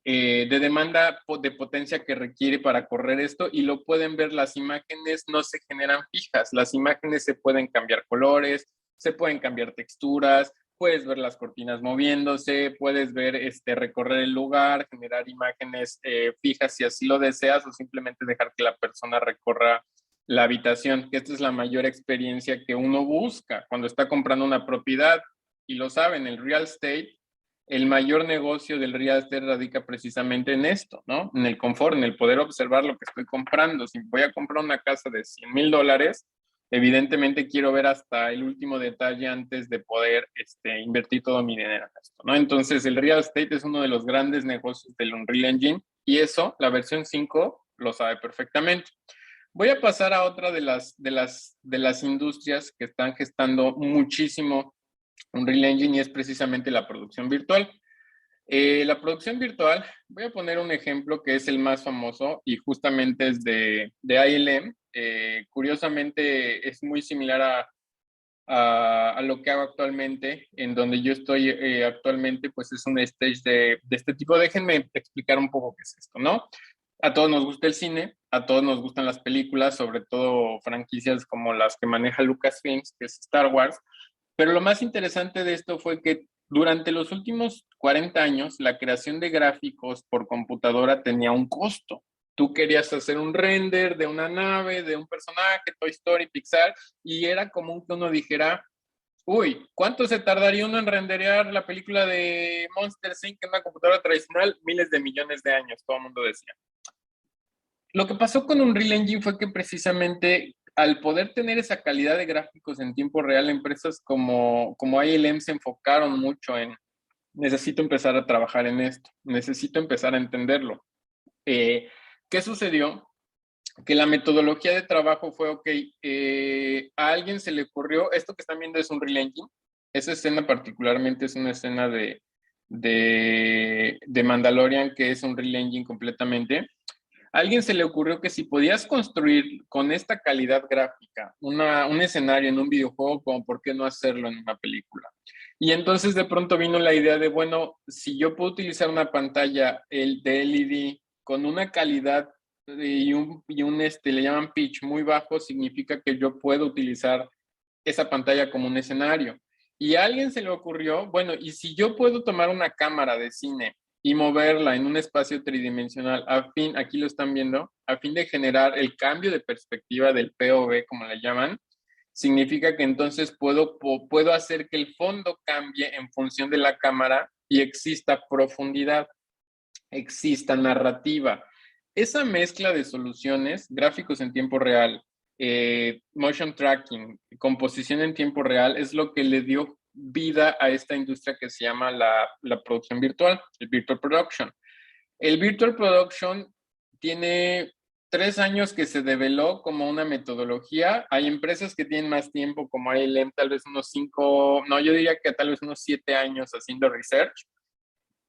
demanda de potencia que requiere para correr esto, y lo pueden ver, las imágenes no se generan fijas, las imágenes se pueden cambiar colores, se pueden cambiar texturas, puedes ver las cortinas moviéndose, puedes ver recorrer el lugar, generar imágenes fijas si así lo deseas, o simplemente dejar que la persona recorra la habitación, que esta es la mayor experiencia que uno busca cuando está comprando una propiedad. Y lo saben, el real estate, el mayor negocio del real estate radica precisamente en esto, ¿no? En el confort, en el poder observar lo que estoy comprando. Si voy a comprar una casa de $100,000, evidentemente quiero ver hasta el último detalle antes de poder invertir todo mi dinero en esto, ¿no? Entonces, el real estate es uno de los grandes negocios del Unreal Engine, y eso, la versión 5 lo sabe perfectamente. Voy a pasar a otra de las industrias que están gestando muchísimo Unreal Engine, y es precisamente la producción virtual. La producción virtual, voy a poner un ejemplo que es el más famoso y justamente es de ILM. Curiosamente es muy similar a lo que hago actualmente, en donde yo estoy actualmente, pues es un stage de este tipo. Déjenme explicar un poco qué es esto, ¿no? A todos nos gusta el cine, a todos nos gustan las películas, sobre todo franquicias como las que maneja Lucasfilms, que es Star Wars. Pero lo más interesante de esto fue que durante los últimos 40 años, la creación de gráficos por computadora tenía un costo. Tú querías hacer un render de una nave, de un personaje, Toy Story, Pixar, y era común que uno dijera, uy, ¿cuánto se tardaría uno en renderear la película de Monster Inc. en una computadora tradicional? Miles de millones de años, todo el mundo decía. Lo que pasó con Unreal Engine fue que precisamente al poder tener esa calidad de gráficos en tiempo real, empresas como ILM se enfocaron mucho en, necesito empezar a trabajar en esto, necesito empezar a entenderlo. ¿Qué sucedió? Que la metodología de trabajo fue, ok, a alguien se le ocurrió, esto que están viendo es Unreal Engine, esa escena particularmente es una escena de Mandalorian, que es Unreal Engine completamente. A alguien se le ocurrió que si podías construir con esta calidad gráfica un escenario en un videojuego, como por qué no hacerlo en una película. Y entonces de pronto vino la idea de, bueno, si yo puedo utilizar una pantalla de LED con una calidad y le llaman pitch muy bajo, significa que yo puedo utilizar esa pantalla como un escenario. Y a alguien se le ocurrió, bueno, y si yo puedo tomar una cámara de cine y moverla en un espacio tridimensional, aquí lo están viendo, a fin de generar el cambio de perspectiva del POV, como le llaman, significa que entonces puedo hacer que el fondo cambie en función de la cámara y exista profundidad, exista narrativa. Esa mezcla de soluciones, gráficos en tiempo real, motion tracking, composición en tiempo real, es lo que le dio vida a esta industria que se llama la producción virtual, el virtual production. El virtual production tiene 3 años que se develó como una metodología. Hay empresas que tienen más tiempo, como ILM, tal vez unos 5, no, yo diría que tal vez unos 7 años haciendo research.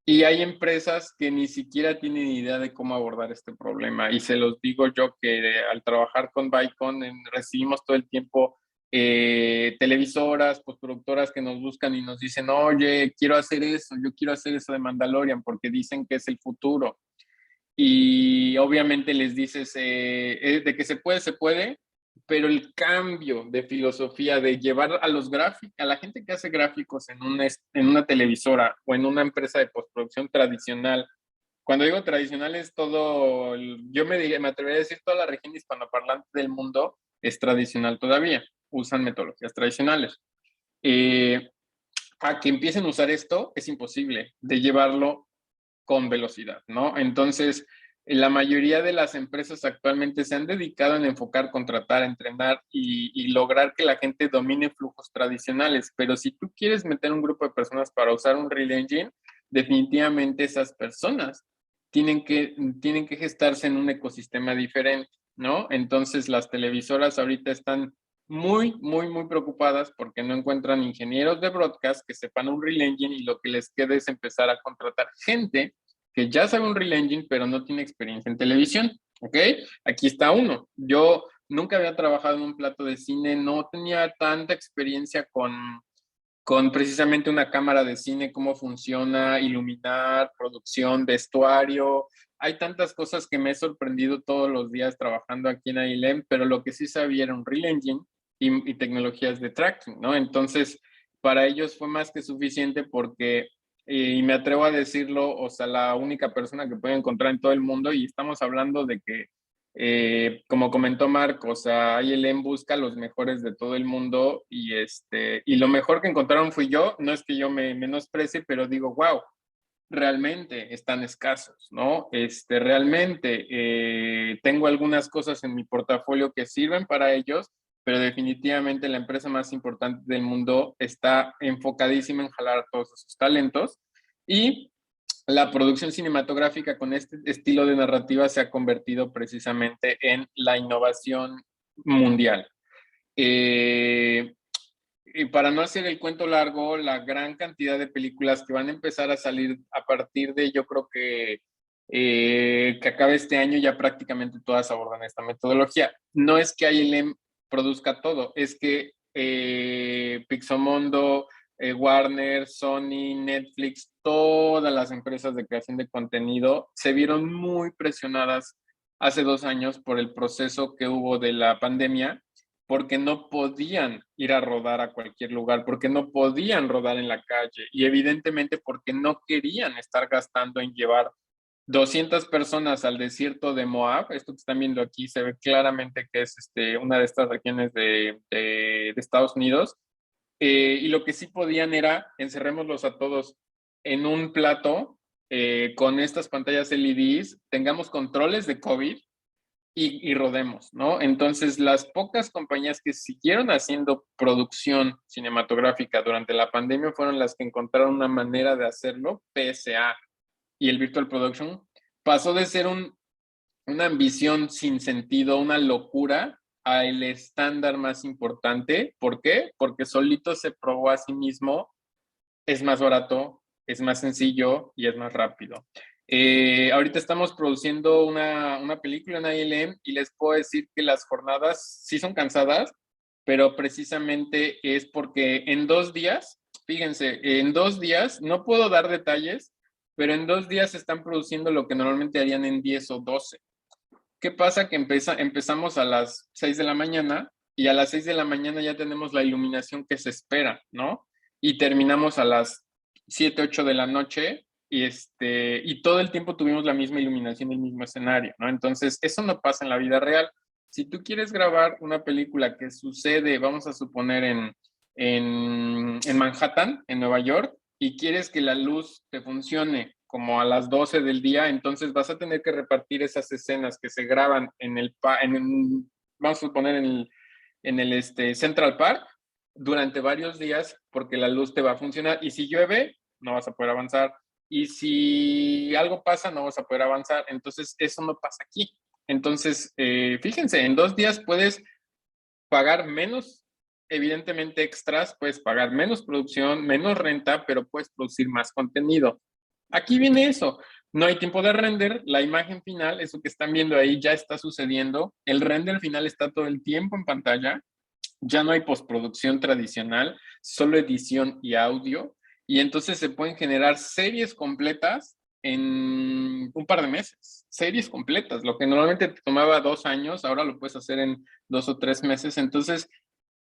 Y hay empresas que ni siquiera tienen idea de cómo abordar este problema. Y se los digo yo que al trabajar con Vicon recibimos todo el tiempo televisoras, postproductoras que nos buscan y nos dicen, oye, quiero hacer eso, yo quiero hacer eso de Mandalorian porque dicen que es el futuro. Y obviamente les dices de que se puede, pero el cambio de filosofía de llevar a los gráficos, a la gente que hace gráficos en una televisora o en una empresa de postproducción tradicional, cuando digo tradicional es todo, yo me atrevería a decir toda la región hispanoparlante del mundo es tradicional todavía, usan metodologías tradicionales. A que empiecen a usar esto es imposible de llevarlo con velocidad, ¿no? Entonces, la mayoría de las empresas actualmente se han dedicado en enfocar, contratar, entrenar y lograr que la gente domine flujos tradicionales. Pero si tú quieres meter un grupo de personas para usar un Unreal Engine, definitivamente esas personas tienen que gestarse en un ecosistema diferente, ¿no? Entonces, las televisoras ahorita están muy, muy, muy preocupadas porque no encuentran ingenieros de broadcast que sepan Unreal Engine, y lo que les queda es empezar a contratar gente que ya sabe un Real Engine, pero no tiene experiencia en televisión, ¿ok? Aquí está uno. Yo nunca había trabajado en un plato de cine, no tenía tanta experiencia con precisamente una cámara de cine, cómo funciona, iluminar, producción, vestuario. Hay tantas cosas que me he sorprendido todos los días trabajando aquí en ILM, pero lo que sí sabía era un Real Engine y tecnologías de tracking, ¿no? Entonces, para ellos fue más que suficiente porque, y me atrevo a decirlo, o sea, la única persona que puede encontrar en todo el mundo, y estamos hablando de que como comentó Marco, o sea, ILM busca los mejores de todo el mundo y lo mejor que encontraron fui yo. No es que yo me menosprecie, pero digo, wow, realmente están escasos, ¿no? Realmente tengo algunas cosas en mi portafolio que sirven para ellos, pero definitivamente la empresa más importante del mundo está enfocadísima en jalar todos esos talentos y la producción cinematográfica con este estilo de narrativa se ha convertido precisamente en la innovación mundial. Y para no hacer el cuento largo, la gran cantidad de películas que van a empezar a salir a partir de, yo creo que acabe este año, ya prácticamente todas abordan esta metodología. No es que ILM produzca todo, es que Pixomondo, Warner, Sony, Netflix, todas las empresas de creación de contenido se vieron muy presionadas hace 2 años por el proceso que hubo de la pandemia, porque no podían ir a rodar a cualquier lugar, porque no podían rodar en la calle y evidentemente porque no querían estar gastando en llevar 200 personas al desierto de Moab. Esto que están viendo aquí se ve claramente que es una de estas regiones de Estados Unidos. Y lo que sí podían era encerrémoslos a todos en un plato con estas pantallas LEDs, tengamos controles de COVID y rodemos, ¿no? Entonces, las pocas compañías que siguieron haciendo producción cinematográfica durante la pandemia fueron las que encontraron una manera de hacerlo, PSA y el Virtual Production. Pasó de ser una ambición sin sentido, una locura, a el estándar más importante. ¿Por qué? Porque solito se probó a sí mismo, es más barato, es más sencillo y es más rápido. Ahorita estamos produciendo una película en ILM y les puedo decir que las jornadas sí son cansadas, pero precisamente es porque en 2 días, fíjense, en 2 días, no puedo dar detalles, pero en 2 días están produciendo lo que normalmente harían en 10 o 12. ¿Qué pasa? Que empezamos a las 6 de la mañana y a las 6 de la mañana ya tenemos la iluminación que se espera, ¿no? Y terminamos a las 7, 8 de la noche y todo el tiempo tuvimos la misma iluminación, el mismo escenario, ¿no? Entonces, eso no pasa en la vida real. Si tú quieres grabar una película que sucede, vamos a suponer, en Manhattan, en Nueva York, y quieres que la luz te funcione como a las 12 del día, entonces vas a tener que repartir esas escenas que se graban vamos a suponer, en el Central Park durante varios días, porque la luz te va a funcionar, y si llueve, no vas a poder avanzar, y si algo pasa, no vas a poder avanzar. Entonces, eso no pasa aquí. Entonces, fíjense, en 2 días puedes pagar menos, evidentemente extras, puedes pagar menos producción, menos renta, pero puedes producir más contenido. Aquí viene eso. No hay tiempo de render, la imagen final, eso que están viendo ahí ya está sucediendo, el render final está todo el tiempo en pantalla, ya no hay postproducción tradicional, solo edición y audio, y entonces se pueden generar series completas en un par de meses, series completas, lo que normalmente te tomaba 2 años, ahora lo puedes hacer en 2 o 3 meses. Entonces,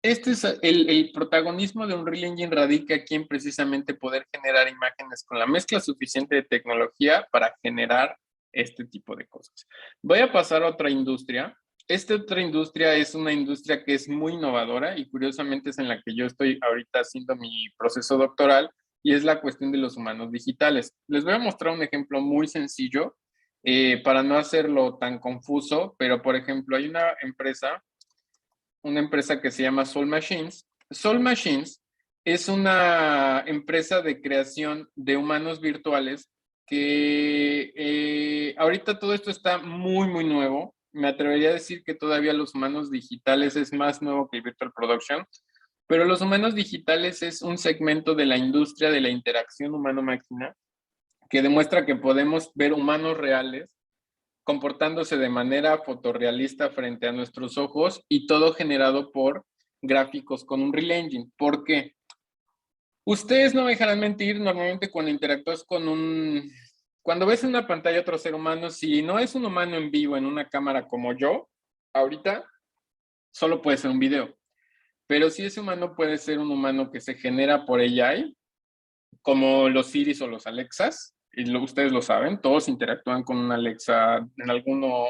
este es el protagonismo de Unreal Engine, radica aquí en precisamente poder generar imágenes con la mezcla suficiente de tecnología para generar este tipo de cosas. Voy a pasar a otra industria. Esta otra industria es una industria que es muy innovadora y curiosamente es en la que yo estoy ahorita haciendo mi proceso doctoral, y es la cuestión de los humanos digitales. Les voy a mostrar un ejemplo muy sencillo para no hacerlo tan confuso, pero por ejemplo hay una empresa que se llama Soul Machines. Soul Machines es una empresa de creación de humanos virtuales que ahorita todo esto está muy, muy nuevo. Me atrevería a decir que todavía los humanos digitales es más nuevo que el Virtual Production, pero los humanos digitales es un segmento de la industria de la interacción humano-máquina que demuestra que podemos ver humanos reales comportándose de manera fotorrealista frente a nuestros ojos y todo generado por gráficos con Unreal Engine. ¿Por qué? Ustedes no me dejarán mentir, normalmente cuando interactúas con cuando ves en una pantalla otro ser humano, si no es un humano en vivo en una cámara como yo, ahorita, solo puede ser un video. Pero si ese humano puede ser un humano que se genera por AI, como los Siris o los Alexas, y ustedes lo saben, todos interactúan con una Alexa en alguno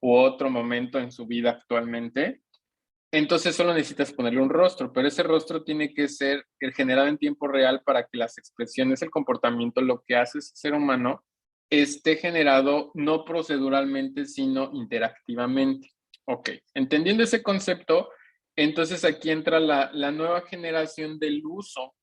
u otro momento en su vida actualmente. Entonces solo necesitas ponerle un rostro, pero ese rostro tiene que ser generado en tiempo real para que las expresiones, el comportamiento, lo que hace ese ser humano, esté generado no proceduralmente, sino interactivamente. Ok, entendiendo ese concepto, entonces aquí entra la nueva generación del uso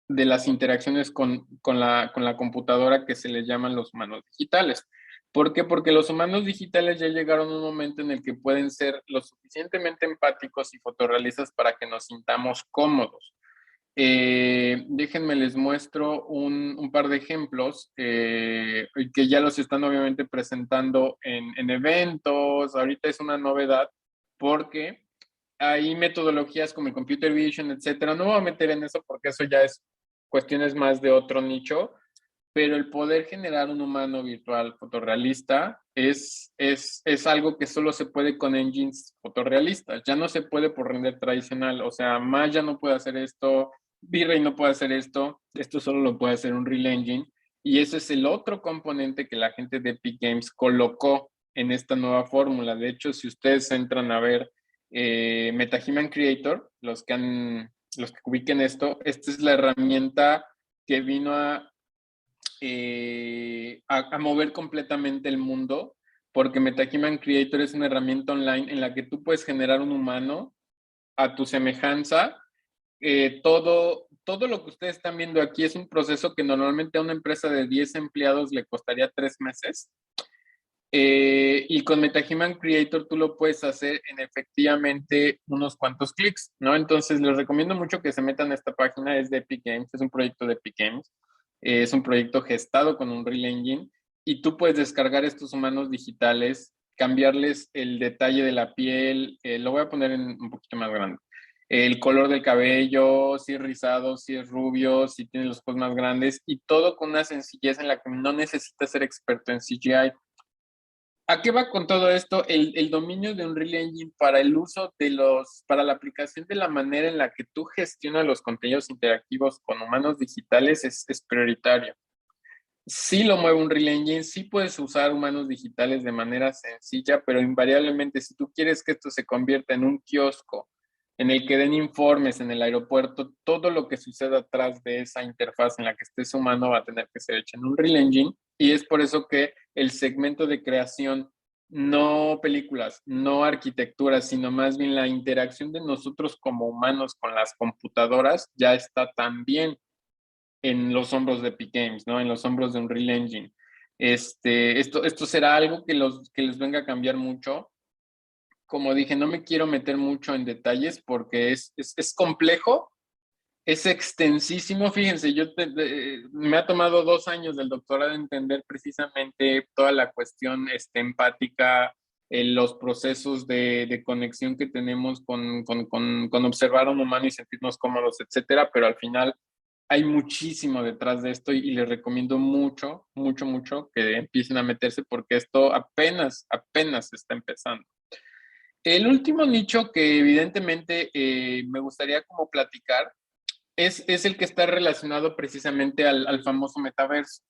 de las interacciones con la computadora que se les llaman los humanos digitales. ¿Por qué? Porque los humanos digitales ya llegaron a un momento en el que pueden ser lo suficientemente empáticos y fotorrealistas para que nos sintamos cómodos. Déjenme les muestro un par de ejemplos que ya los están obviamente presentando en eventos. Ahorita es una novedad porque hay metodologías como el computer vision, etcétera. No me voy a meter en eso porque eso ya es cuestiones más de otro nicho, pero el poder generar un humano virtual fotorrealista es algo que solo se puede con engines fotorrealistas. Ya no se puede por render tradicional. O sea, Maya no puede hacer esto, V-Ray no puede hacer esto. Esto solo lo puede hacer un Unreal Engine. Y ese es el otro componente que la gente de Epic Games colocó en esta nueva fórmula. De hecho, si ustedes entran a ver MetaHuman Creator, los que ubiquen esto, esta es la herramienta que vino a mover completamente el mundo, porque MetaHuman Creator es una herramienta online en la que tú puedes generar un humano a tu semejanza. Todo lo que ustedes están viendo aquí es un proceso que normalmente a una empresa de 10 empleados le costaría 3 meses. Y con MetaHuman Creator tú lo puedes hacer en efectivamente unos cuantos clics, ¿no? Entonces les recomiendo mucho que se metan a esta página, es de Epic Games, es un proyecto de Epic Games, es un proyecto gestado con Unreal Engine y tú puedes descargar estos humanos digitales, cambiarles el detalle de la piel, lo voy a poner en un poquito más grande, el color del cabello, si es rizado, si es rubio, si tiene los ojos más grandes y todo con una sencillez en la que no necesitas ser experto en CGI. ¿A qué va con todo esto? El dominio de Unreal Engine para el uso para la aplicación de la manera en la que tú gestionas los contenidos interactivos con humanos digitales es prioritario. Sí lo mueve Unreal Engine, sí puedes usar humanos digitales de manera sencilla, pero invariablemente si tú quieres que esto se convierta en un kiosco en el que den informes en el aeropuerto, todo lo que suceda atrás de esa interfaz en la que estés humano va a tener que ser hecho en Unreal Engine y es por eso que el segmento de creación, no películas, no arquitectura, sino más bien la interacción de nosotros como humanos con las computadoras ya está también en los hombros de Epic Games, ¿no? En los hombros de Unreal Engine. Esto será algo que les venga a cambiar mucho. Como dije, no me quiero meter mucho en detalles porque es complejo, es extensísimo. Fíjense, me ha tomado 2 años del doctorado entender precisamente toda la cuestión empática, los procesos de conexión que tenemos con observar a un humano y sentirnos cómodos, etcétera, pero al final hay muchísimo detrás de esto y les recomiendo mucho, mucho, mucho que empiecen a meterse porque esto apenas está empezando. El último nicho que evidentemente me gustaría como platicar es el que está relacionado precisamente al famoso metaverso.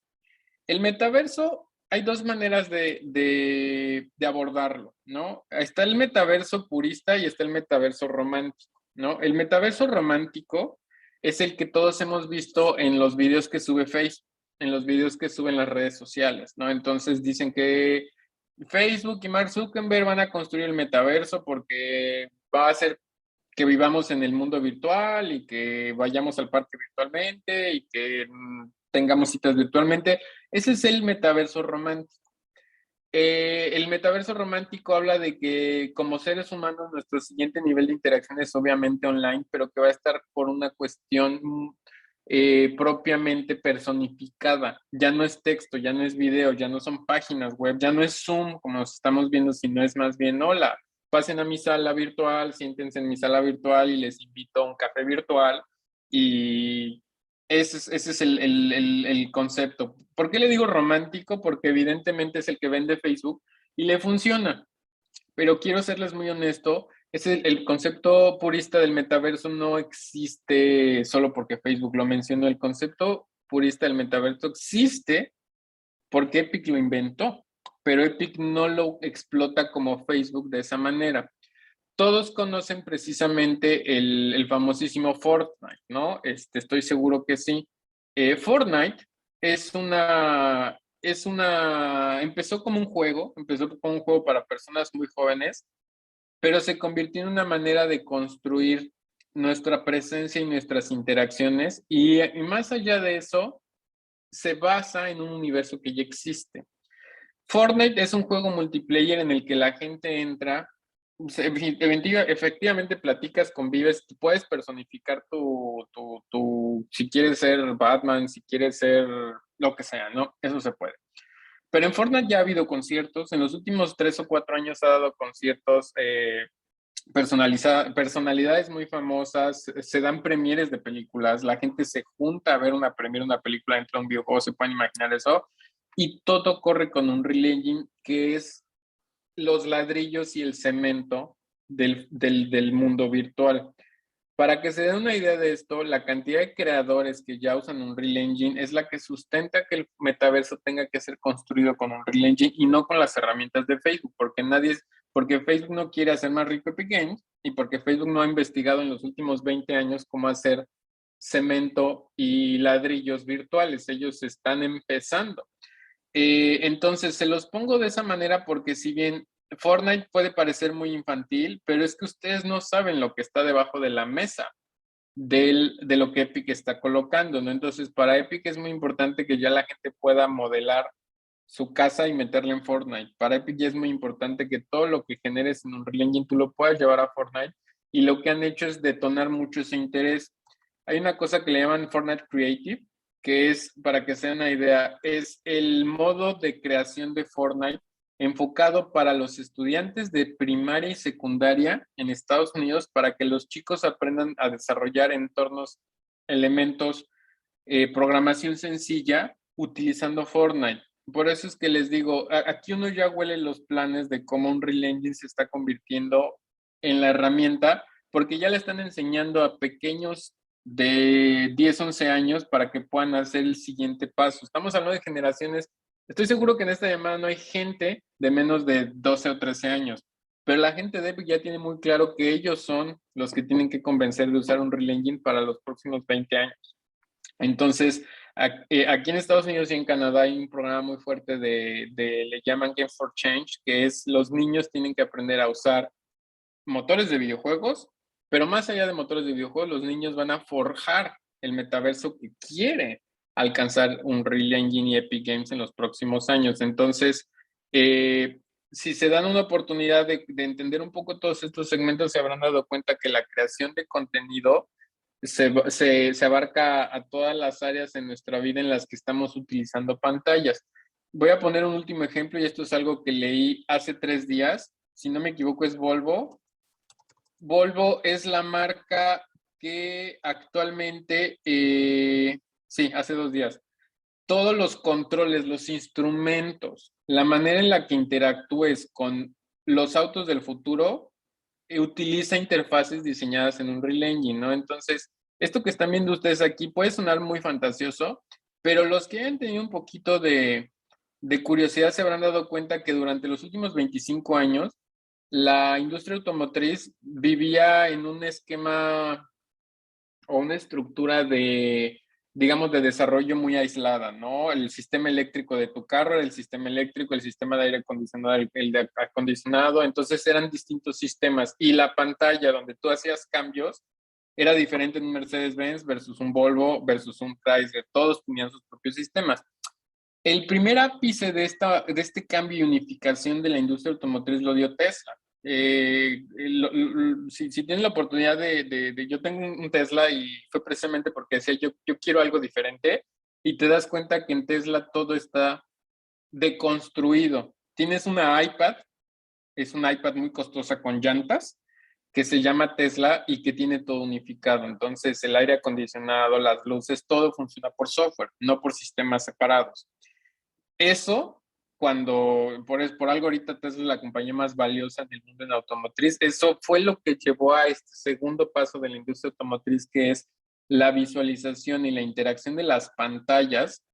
El metaverso, hay 2 maneras de abordarlo, ¿no? Está el metaverso purista y está el metaverso romántico, ¿no? El metaverso romántico es el que todos hemos visto en los videos que sube Facebook, en los videos que suben las redes sociales, ¿no? Entonces dicen que Facebook y Mark Zuckerberg van a construir el metaverso porque va a hacer que vivamos en el mundo virtual y que vayamos al parque virtualmente y que tengamos citas virtualmente. Ese es el metaverso romántico. El metaverso romántico habla de que como seres humanos nuestro siguiente nivel de interacción es obviamente online, pero que va a estar por una cuestión propiamente personificada. Ya no es texto, ya no es video, ya no son páginas web, ya no es Zoom como nos estamos viendo, sino es más bien, hola, pasen a mi sala virtual, siéntense en mi sala virtual y les invito a un café virtual. Y ese es el concepto. ¿Por qué le digo romántico? Porque evidentemente es el que vende Facebook y le funciona. Pero quiero serles muy honesto, el concepto purista del metaverso no existe solo porque Facebook lo mencionó. El concepto purista del metaverso existe porque Epic lo inventó, pero Epic no lo explota como Facebook de esa manera. Todos conocen precisamente el famosísimo Fortnite, ¿no? Estoy seguro que sí. Fortnite empezó como un juego para personas muy jóvenes, pero se convirtió en una manera de construir nuestra presencia y nuestras interacciones, y más allá de eso, se basa en un universo que ya existe. Fortnite es un juego multiplayer en el que la gente entra, efectivamente platicas, convives, tú puedes personificar si quieres ser Batman, si quieres ser lo que sea, ¿no? Eso se puede. Pero en Fortnite ya ha habido conciertos, en los últimos 3 o 4 años ha dado conciertos, personalidades muy famosas, se dan premieres de películas, la gente se junta a ver una premiere, una película dentro de un videojuego, se pueden imaginar eso, y todo corre con un Unreal Engine, que es los ladrillos y el cemento del mundo virtual. Para que se den una idea de esto, la cantidad de creadores que ya usan Unreal Engine es la que sustenta que el metaverso tenga que ser construido con Unreal Engine y no con las herramientas de Facebook, porque Facebook no quiere hacer más rico Epic Games y porque Facebook no ha investigado en los últimos 20 años cómo hacer cemento y ladrillos virtuales. Ellos están empezando. Entonces, se los pongo de esa manera porque si bien Fortnite puede parecer muy infantil, pero es que ustedes no saben lo que está debajo de la mesa de lo que Epic está colocando, ¿no? Entonces, para Epic es muy importante que ya la gente pueda modelar su casa y meterla en Fortnite. Para Epic ya es muy importante que todo lo que generes en Unreal Engine tú lo puedas llevar a Fortnite, y lo que han hecho es detonar mucho ese interés. Hay una cosa que le llaman Fortnite Creative, que es, para que se den una idea, es el modo de creación de Fortnite enfocado para los estudiantes de primaria y secundaria en Estados Unidos, para que los chicos aprendan a desarrollar entornos, elementos, programación sencilla utilizando Fortnite. Por eso es que les digo, aquí uno ya huele los planes de cómo Unreal Engine se está convirtiendo en la herramienta, porque ya le están enseñando a pequeños de 10, 11 años para que puedan hacer el siguiente paso. Estamos hablando de generaciones. Estoy seguro que en esta llamada no hay gente de menos de 12 o 13 años, pero la gente de Epic ya tiene muy claro que ellos son los que tienen que convencer de usar Unreal Engine para los próximos 20 años. Entonces, aquí en Estados Unidos y en Canadá hay un programa muy fuerte le llaman Game for Change, que es los niños tienen que aprender a usar motores de videojuegos, pero más allá de motores de videojuegos, los niños van a forjar el metaverso que quiere alcanzar Unreal Engine y Epic Games en los próximos años. Entonces, si se dan una oportunidad de entender un poco todos estos segmentos, se habrán dado cuenta que la creación de contenido se abarca a todas las áreas en nuestra vida en las que estamos utilizando pantallas. Voy a poner un último ejemplo, y esto es algo que leí hace 3 días. Si no me equivoco, es Volvo. Volvo es la marca que actualmente, sí, hace 2 días, todos los controles, los instrumentos, la manera en la que interactúes con los autos del futuro, utiliza interfaces diseñadas en Unreal Engine, ¿no? Entonces, esto que están viendo ustedes aquí puede sonar muy fantasioso, pero los que han tenido un poquito de curiosidad se habrán dado cuenta que durante los últimos 25 años, la industria automotriz vivía en un esquema o una estructura digamos, de desarrollo muy aislada, ¿no? El sistema eléctrico de tu carro era el sistema eléctrico, el sistema de aire acondicionado, el de acondicionado, entonces eran distintos sistemas, y la pantalla donde tú hacías cambios era diferente en un Mercedes-Benz versus un Volvo versus un Chrysler, todos tenían sus propios sistemas. El primer ápice de este cambio y unificación de la industria automotriz lo dio Tesla. Si tienen la oportunidad yo tengo un Tesla y fue precisamente porque decía yo quiero algo diferente y te das cuenta que en Tesla todo está deconstruido. Tienes una iPad, es una iPad muy costosa con llantas que se llama Tesla y que tiene todo unificado. Entonces el aire acondicionado, las luces, todo funciona por software, no por sistemas separados. Eso, por algo ahorita Tesla es la compañía más valiosa en el mundo en automotriz, eso fue lo que llevó a este segundo paso de la industria automotriz, que es la visualización y la interacción de las pantallas,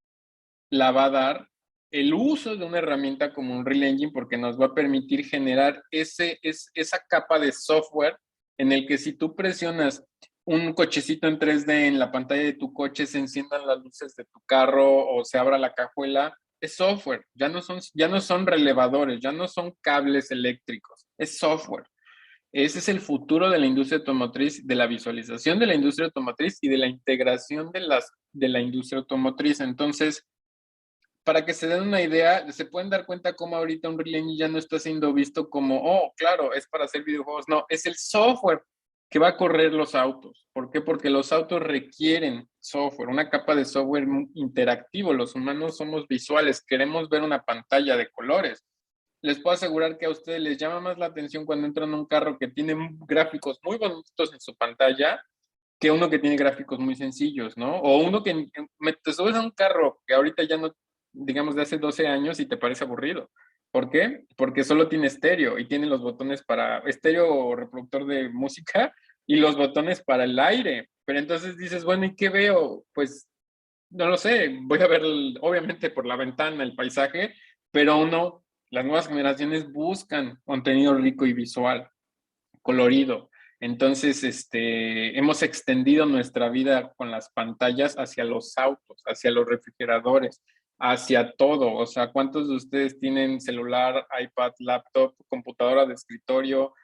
la va a dar el uso de una herramienta como Unreal Engine, porque nos va a permitir generar esa capa de software en el que si tú presionas un cochecito en 3D en la pantalla de tu coche, se enciendan las luces de tu carro o se abra la cajuela, es software, ya no son relevadores, ya no son cables eléctricos, es software. Ese es el futuro de la industria automotriz, de la visualización de la industria automotriz y de la integración de la industria automotriz. Entonces, para que se den una idea, se pueden dar cuenta cómo ahorita Unreal Engine ya no está siendo visto como, oh, claro, es para hacer videojuegos. No, es el software que va a correr los autos. ¿Por qué? Porque los autos requieren software, una capa de software interactivo. Los humanos somos visuales, queremos ver una pantalla de colores. Les puedo asegurar que a ustedes les llama más la atención cuando entran a un carro que tiene gráficos muy bonitos en su pantalla que uno que tiene gráficos muy sencillos, ¿no? O uno que te subes a un carro que ahorita ya no, digamos, de hace 12 años y te parece aburrido. ¿Por qué? Porque solo tiene estéreo y tiene los botones para estéreo o reproductor de música y los botones para el aire. Pero entonces dices, bueno, ¿y qué veo? Pues no lo sé, voy a ver obviamente por la ventana el paisaje, pero las nuevas generaciones buscan contenido rico y visual, colorido. Entonces, hemos extendido nuestra vida con las pantallas hacia los autos, hacia los refrigeradores, hacia todo. O sea, ¿cuántos de ustedes tienen celular, iPad, laptop, computadora de escritorio,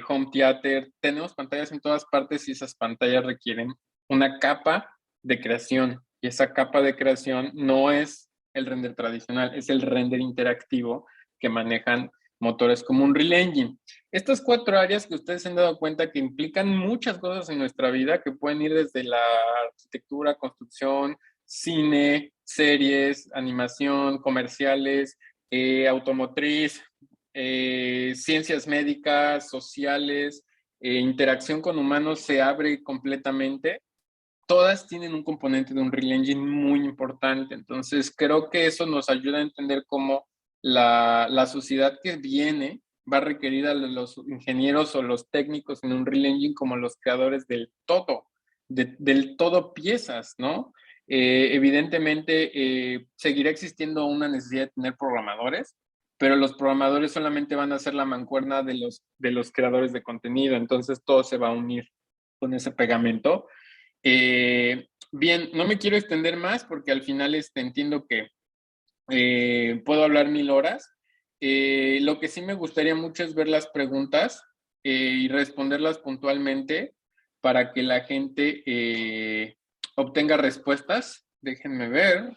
home theater? Tenemos pantallas en todas partes y esas pantallas requieren una capa de creación. Y esa capa de creación no es el render tradicional, es el render interactivo que manejan motores como Unreal Engine. Estas 4 áreas que ustedes se han dado cuenta que implican muchas cosas en nuestra vida, que pueden ir desde la arquitectura, construcción, cine, series, animación, comerciales, automotriz, ciencias médicas, sociales, interacción con humanos, se abre completamente. Todas tienen un componente de Unreal Engine muy importante. Entonces, creo que eso nos ayuda a entender cómo la sociedad que viene va a requerir a los ingenieros o los técnicos en Unreal Engine como los creadores del todo, del todo piezas, ¿no? Evidentemente, seguirá existiendo una necesidad de tener programadores, pero los programadores solamente van a ser la mancuerna de los creadores de contenido. Entonces, todo se va a unir con ese pegamento. Bien, no me quiero extender más porque al final entiendo que puedo hablar 1000 horas. Lo que sí me gustaría mucho es ver las preguntas y responderlas puntualmente para que la gente obtenga respuestas. Déjenme ver.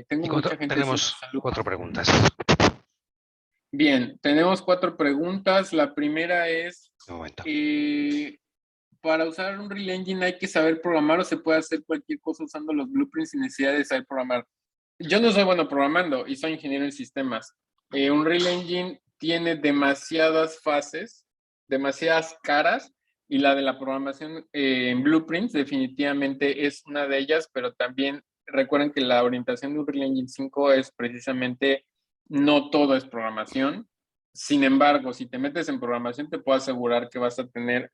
Tenemos 4 preguntas. Bien, tenemos 4 preguntas. La primera es... Un momento. Para usar Unreal Engine hay que saber programar o se puede hacer cualquier cosa usando los blueprints sin necesidad de saber programar. Yo no soy bueno programando y soy ingeniero en sistemas. Unreal Engine tiene demasiadas fases, demasiadas caras, y la de la programación en blueprints definitivamente es una de ellas, pero también recuerden que la orientación de Unreal Engine 5 es precisamente no todo es programación. Sin embargo, si te metes en programación, te puedo asegurar que vas a tener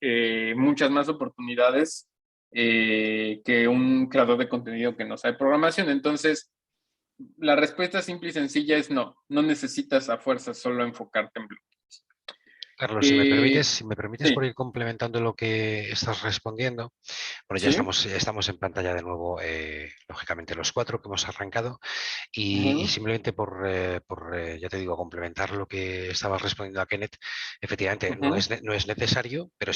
muchas más oportunidades que un creador de contenido que no sabe programación. Entonces, la respuesta simple y sencilla es no necesitas a fuerza solo enfocarte en blueprints. Carlos, si me permites por Sí, ir complementando lo que estás respondiendo. Bueno, ya sí. estamos en pantalla de nuevo, lógicamente los cuatro que hemos arrancado y Ujú, simplemente ya te digo, complementar lo que estabas respondiendo a Kenneth, efectivamente ujú. no es necesario, pero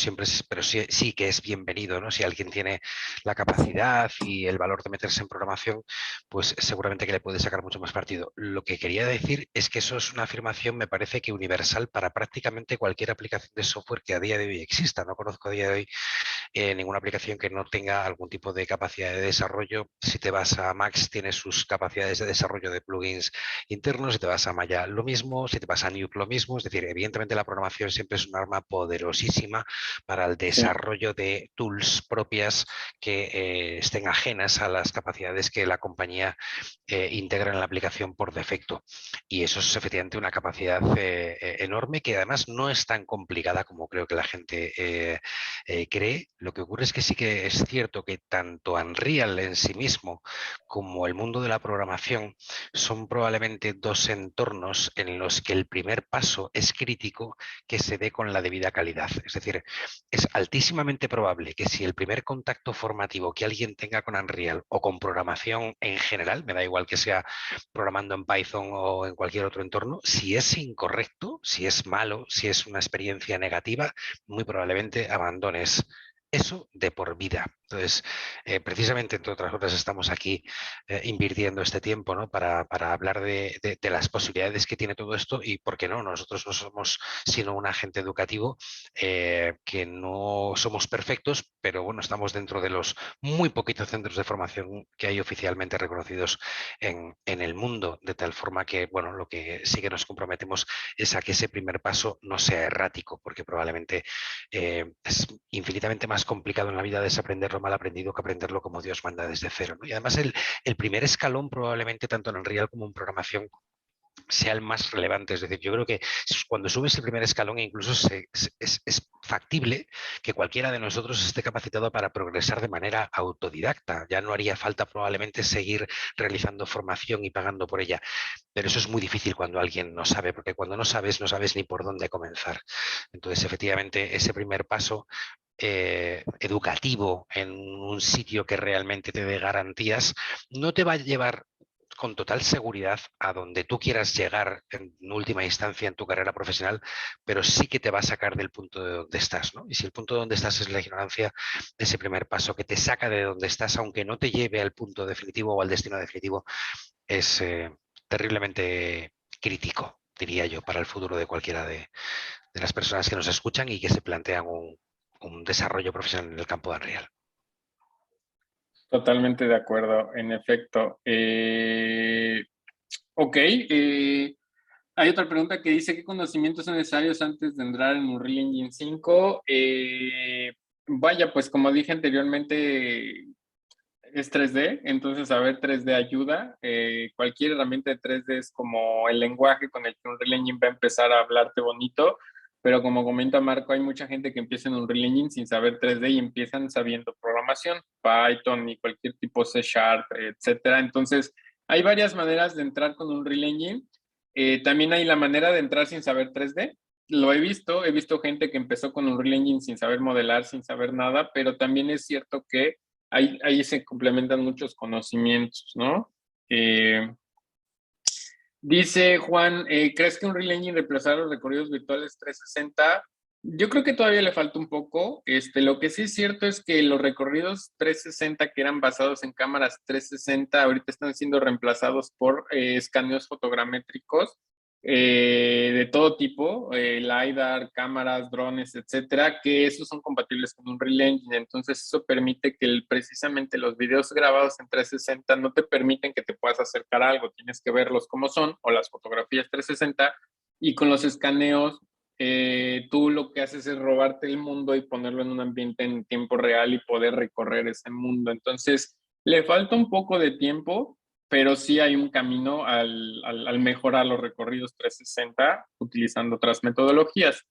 pero sí que es bienvenido, ¿no? Si alguien tiene la capacidad y el valor de meterse en programación, pues seguramente que le puede sacar mucho más partido. Lo que quería decir es que eso es una afirmación, me parece que universal para prácticamente cualquier aplicación de software que a día de hoy exista. No conozco a día de hoy ninguna aplicación que no tenga algún tipo de capacidad de desarrollo. Si te vas a Max, tiene sus capacidades de desarrollo de plugins internos. Si te vas a Maya, lo mismo. Si te vas a Nuke, lo mismo. Es decir, evidentemente la programación siempre es un arma poderosísima para el Sí, desarrollo de tools propias que estén ajenas a las capacidades que la compañía integra en la aplicación por defecto. Y eso es efectivamente una capacidad enorme que además no es tan complicada como creo que la gente cree. Lo que ocurre es que sí que es cierto que tanto Unreal en sí mismo como el mundo de la programación son probablemente dos entornos en los que el primer paso es crítico que se dé con la debida calidad. Es decir, es altísimamente probable que si el primer contacto formativo que alguien tenga con Unreal o con programación en general, me da igual que sea programando en Python o en cualquier otro entorno, si es incorrecto, si es malo, si es una experiencia negativa, muy probablemente abandones eso de por vida. Entonces, precisamente, entre otras cosas, estamos aquí invirtiendo este tiempo, ¿no? Para hablar de las posibilidades que tiene todo esto y, ¿por qué no? Nosotros no somos sino un agente educativo, que no somos perfectos, pero bueno, estamos dentro de los muy poquitos centros de formación que hay oficialmente reconocidos en el mundo, de tal forma que, bueno, lo que sí que nos comprometemos es a que ese primer paso no sea errático, porque probablemente es infinitamente más complicado en la vida desaprenderlo mal aprendido que aprenderlo como Dios manda desde cero, ¿no? Y además el primer escalón probablemente tanto en Unreal como en programación sea el más relevante. Es decir, yo creo que cuando subes el primer escalón incluso es factible que cualquiera de nosotros esté capacitado para progresar de manera autodidacta. Ya no haría falta probablemente seguir realizando formación y pagando por ella. Pero eso es muy difícil cuando alguien no sabe, porque cuando no sabes ni por dónde comenzar. Entonces, efectivamente, ese primer paso educativo en un sitio que realmente te dé garantías, no te va a llevar con total seguridad a donde tú quieras llegar en última instancia en tu carrera profesional, pero sí que te va a sacar del punto de donde estás, ¿no? Y si el punto de donde estás es la ignorancia, ese primer paso que te saca de donde estás, aunque no te lleve al punto definitivo o al destino definitivo, es terriblemente crítico, diría yo, para el futuro de cualquiera de las personas que nos escuchan y que se plantean un desarrollo profesional en el campo de Unreal. totalmente de acuerdo, en efecto. Ok, hay otra pregunta que dice, ¿qué conocimientos son necesarios antes de entrar en Unreal Engine 5? Vaya, pues como dije anteriormente, es 3D, entonces saber 3D ayuda. Cualquier herramienta de 3D es como el lenguaje con el que Unreal Engine va a empezar a hablarte bonito, pero como comenta Marco, hay mucha gente que empieza en Unreal Engine sin saber 3D y empiezan sabiendo programación, Python y cualquier tipo C Sharp, etcétera. Entonces, hay varias maneras de entrar con Unreal Engine. También hay la manera de entrar sin saber 3D. Lo he visto gente que empezó con Unreal Engine sin saber modelar, sin saber nada, pero también es cierto que ahí se complementan muchos conocimientos, ¿no? Dice Juan, ¿crees que Unreal Engine reemplazará los recorridos virtuales 360? Yo creo que todavía le falta un poco. Lo que sí es cierto es que los recorridos 360 que eran basados en cámaras 360 ahorita están siendo reemplazados por escaneos fotogramétricos de todo tipo, LiDAR, cámaras, drones, etcétera, que esos son compatibles con Unreal Engine. Entonces, eso permite que precisamente los videos grabados en 360 no te permiten que te puedas acercar a algo, tienes que verlos como son, o las fotografías 360, y con los escaneos, tú lo que haces es robarte el mundo y ponerlo en un ambiente en tiempo real y poder recorrer ese mundo. Entonces, le falta un poco de tiempo, pero sí hay un camino al mejorar los recorridos 360 utilizando otras metodologías.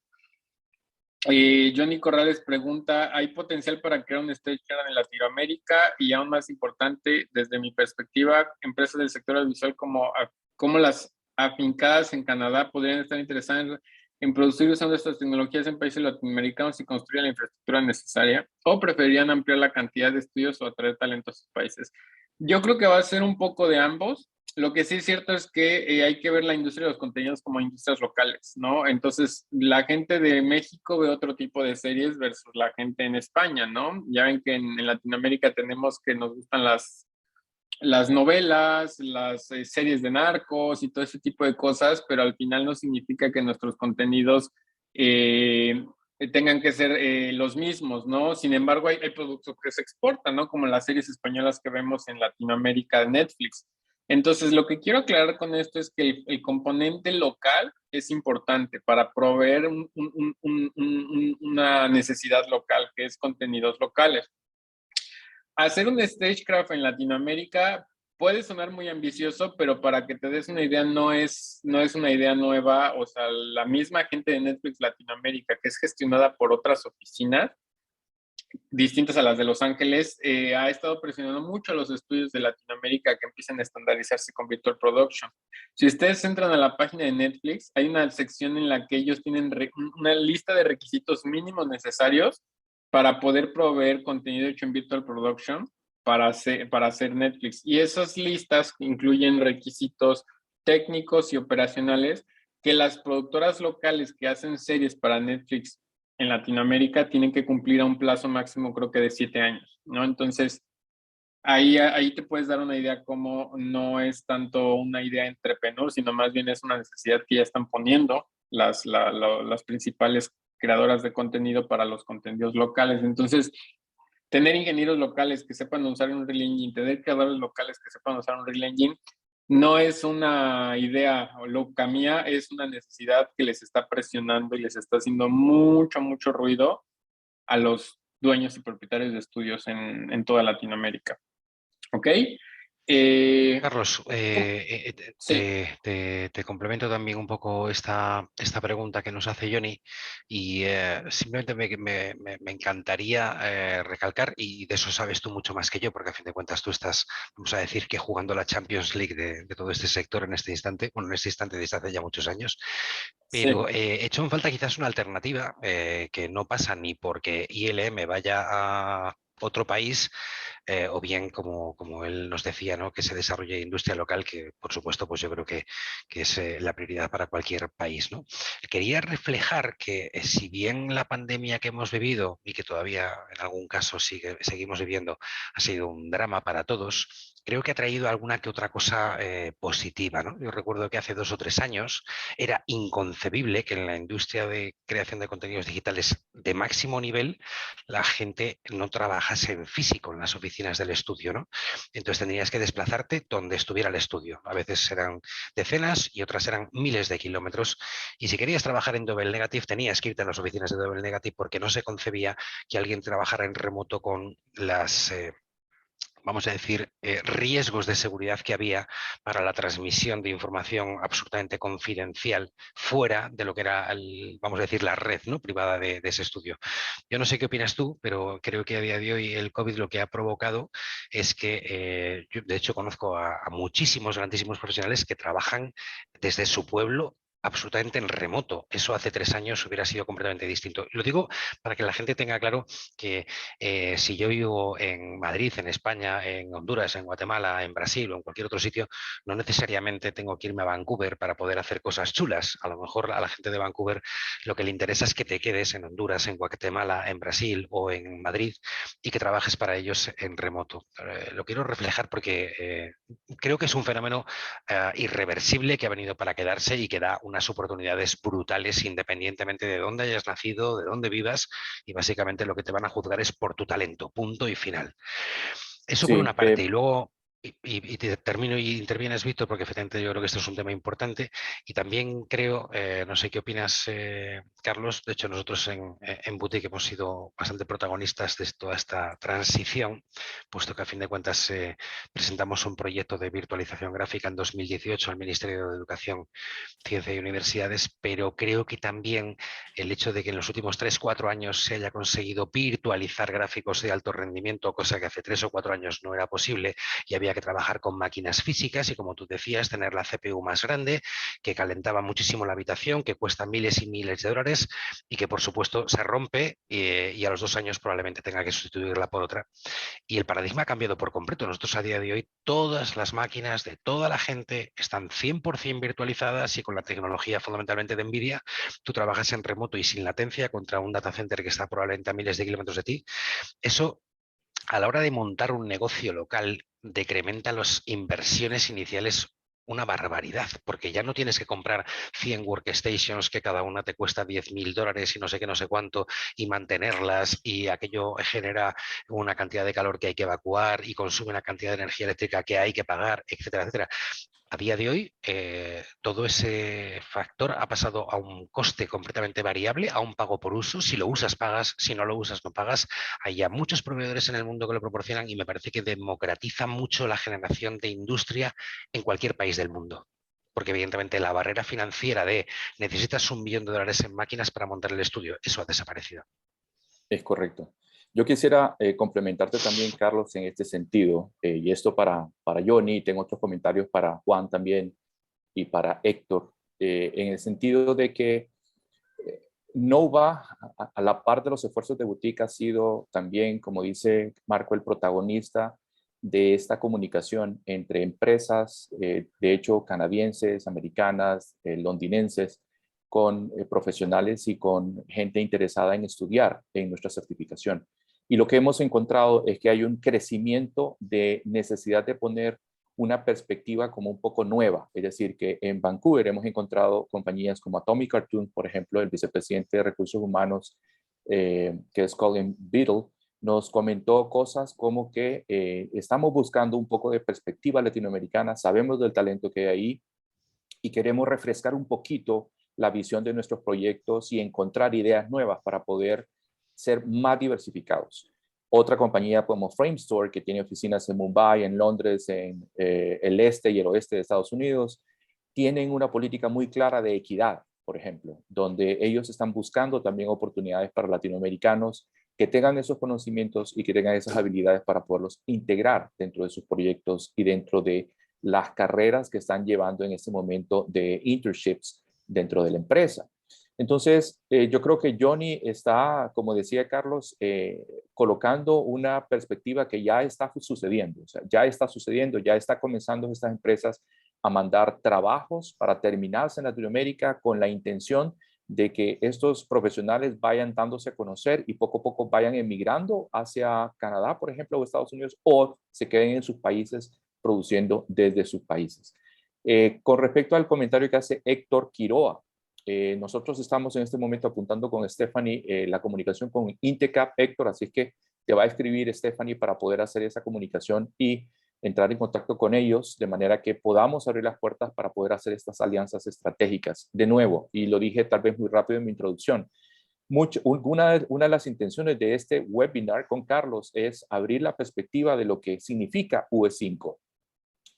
Johnny Corrales pregunta, ¿hay potencial para crear un stage share en Latinoamérica? Y aún más importante, desde mi perspectiva, empresas del sector audiovisual como las afincadas en Canadá podrían estar interesadas en producir usando estas tecnologías en países latinoamericanos y construir la infraestructura necesaria, o preferirían ampliar la cantidad de estudios o atraer talentos a sus países? Yo creo que va a ser un poco de ambos. Lo que sí es cierto es que hay que ver la industria de los contenidos como industrias locales, ¿no? Entonces, la gente de México ve otro tipo de series versus la gente en España, ¿no? Ya ven que en Latinoamérica tenemos que nos gustan las novelas, las series de narcos y todo ese tipo de cosas, pero al final no significa que nuestros contenidos tengan que ser los mismos, ¿no? Sin embargo, hay productos que se exportan, ¿no? Como las series españolas que vemos en Latinoamérica de Netflix. Entonces, lo que quiero aclarar con esto es que el componente local es importante para proveer una necesidad local, que es contenidos locales. Hacer un stagecraft en Latinoamérica puede sonar muy ambicioso, pero para que te des una idea, no es una idea nueva. O sea, la misma gente de Netflix Latinoamérica, que es gestionada por otras oficinas distintas a las de Los Ángeles, ha estado presionando mucho a los estudios de Latinoamérica que empiecen a estandarizarse con Virtual Production. Si ustedes entran a la página de Netflix, hay una sección en la que ellos tienen una lista de requisitos mínimos necesarios para poder proveer contenido hecho en Virtual Production para hacer Netflix. Y esas listas incluyen requisitos técnicos y operacionales que las productoras locales que hacen series para Netflix en Latinoamérica tienen que cumplir a un plazo máximo, creo que de 7 años, ¿no? Entonces, ahí te puedes dar una idea cómo no es tanto una idea entrepreneur, sino más bien es una necesidad que ya están poniendo las principales creadoras de contenido para los contenidos locales. Entonces, tener ingenieros locales que sepan usar un Real Engine, tener creadores locales que sepan usar un Real Engine, no es una idea loca mía, es una necesidad que les está presionando y les está haciendo mucho, mucho ruido a los dueños y propietarios de estudios en toda Latinoamérica. ¿Ok? Carlos, Sí, te complemento también un poco esta pregunta que nos hace Johnny y simplemente me encantaría recalcar, y de eso sabes tú mucho más que yo, porque a fin de cuentas tú estás, vamos a decir, que jugando la Champions League de todo este sector en este instante, bueno, en este instante desde hace ya muchos años, pero sí. he hecho en falta quizás una alternativa que no pasa ni porque ILM vaya a otro país, o bien, como él nos decía, ¿no? Que se desarrolle industria local, que por supuesto, pues yo creo que es la prioridad para cualquier país, ¿no? Quería reflejar que si bien la pandemia que hemos vivido y que todavía en algún caso seguimos viviendo ha sido un drama para todos, creo que ha traído alguna que otra cosa positiva, ¿no? Yo recuerdo que hace 2 o 3 años era inconcebible que en la industria de creación de contenidos digitales de máximo nivel la gente no trabajase en físico en las oficinas del estudio, ¿no? Entonces tendrías que desplazarte donde estuviera el estudio. A veces eran decenas y otras eran miles de kilómetros. Y si querías trabajar en Double Negative, tenías que irte a las oficinas de Double Negative porque no se concebía que alguien trabajara en remoto con las vamos a decir, riesgos de seguridad que había para la transmisión de información absolutamente confidencial fuera de lo que era, vamos a decir, la red, ¿no?, privada de ese estudio. Yo no sé qué opinas tú, pero creo que a día de hoy el COVID lo que ha provocado es que, yo de hecho conozco a muchísimos grandísimos profesionales que trabajan desde su pueblo absolutamente en remoto. Eso hace 3 años hubiera sido completamente distinto. Lo digo para que la gente tenga claro que si yo vivo en Madrid, en España, en Honduras, en Guatemala, en Brasil o en cualquier otro sitio, no necesariamente tengo que irme a Vancouver para poder hacer cosas chulas. A lo mejor a la gente de Vancouver lo que le interesa es que te quedes en Honduras, en Guatemala, en Brasil o en Madrid y que trabajes para ellos en remoto. Lo quiero reflejar porque creo que es un fenómeno irreversible que ha venido para quedarse y que da unas oportunidades brutales independientemente de dónde hayas nacido, de dónde vivas, y básicamente lo que te van a juzgar es por tu talento, punto y final. Eso por una Sí, parte. Y luego, y te termino y intervienes, Víctor, porque efectivamente yo creo que esto es un tema importante. Y también creo, no sé qué opinas, Carlos, de hecho nosotros en Boutique hemos sido bastante protagonistas de toda esta transición, puesto que a fin de cuentas presentamos un proyecto de virtualización gráfica en 2018 al Ministerio de Educación, Ciencia y Universidades, pero creo que también el hecho de que en los últimos 3 o 4 años se haya conseguido virtualizar gráficos de alto rendimiento, cosa que hace 3 o 4 años no era posible, y había había que trabajar con máquinas físicas y, como tú decías, tener la CPU más grande, que calentaba muchísimo la habitación, que cuesta miles y miles de dólares y que, por supuesto, se rompe y a los 2 años probablemente tenga que sustituirla por otra. Y el paradigma ha cambiado por completo. Nosotros a día de hoy, todas las máquinas de toda la gente están 100% virtualizadas y con la tecnología fundamentalmente de NVIDIA, tú trabajas en remoto y sin latencia contra un data center que está probablemente a miles de kilómetros de ti. Eso, a la hora de montar un negocio local, decrementa las inversiones iniciales una barbaridad, porque ya no tienes que comprar 100 workstations que cada una te cuesta $10.000 y no sé qué, no sé cuánto, y mantenerlas, y aquello genera una cantidad de calor que hay que evacuar y consume una cantidad de energía eléctrica que hay que pagar, etcétera, etcétera. A día de hoy, todo ese factor ha pasado a un coste completamente variable, a un pago por uso. Si lo usas, pagas. Si no lo usas, no pagas. Hay ya muchos proveedores en el mundo que lo proporcionan y me parece que democratiza mucho la generación de industria en cualquier país del mundo. Porque evidentemente la barrera financiera de necesitas $1 millón en máquinas para montar el estudio, eso ha desaparecido. Es correcto. Yo quisiera complementarte también, Carlos, en este sentido, y esto para Johnny, tengo otros comentarios para Juan también y para Héctor, en el sentido de que Nova, a la par de los esfuerzos de Boutique, ha sido también, como dice Marco, el protagonista de esta comunicación entre empresas, de hecho, canadienses, americanas, londinenses, con profesionales y con gente interesada en estudiar en nuestra certificación. Y lo que hemos encontrado es que hay un crecimiento de necesidad de poner una perspectiva como un poco nueva. Es decir, que en Vancouver hemos encontrado compañías como Atomic Cartoon, por ejemplo, el vicepresidente de Recursos Humanos, que es Colin Beadle, nos comentó cosas como que estamos buscando un poco de perspectiva latinoamericana, sabemos del talento que hay ahí y queremos refrescar un poquito la visión de nuestros proyectos y encontrar ideas nuevas para poder ser más diversificados. Otra compañía como Framestore, que tiene oficinas en Mumbai, en Londres, en el este y el oeste de Estados Unidos, tienen una política muy clara de equidad, por ejemplo, donde ellos están buscando también oportunidades para latinoamericanos que tengan esos conocimientos y que tengan esas habilidades para poderlos integrar dentro de sus proyectos y dentro de las carreras que están llevando en este momento de internships dentro de la empresa. Entonces, yo creo que Johnny está, como decía Carlos, colocando una perspectiva que ya está sucediendo, o sea, ya está sucediendo, ya está comenzando estas empresas a mandar trabajos para terminarse en Latinoamérica con la intención de que estos profesionales vayan dándose a conocer y poco a poco vayan emigrando hacia Canadá, por ejemplo, o Estados Unidos, o se queden en sus países produciendo desde sus países. Con respecto al comentario que hace Héctor Quiroa, nosotros estamos en este momento apuntando con Stephanie la comunicación con Intecap, Héctor, así es que te va a escribir Stephanie para poder hacer esa comunicación y entrar en contacto con ellos de manera que podamos abrir las puertas para poder hacer estas alianzas estratégicas. De nuevo, y lo dije tal vez muy rápido en mi introducción, una de las intenciones de este webinar con Carlos es abrir la perspectiva de lo que significa UE5,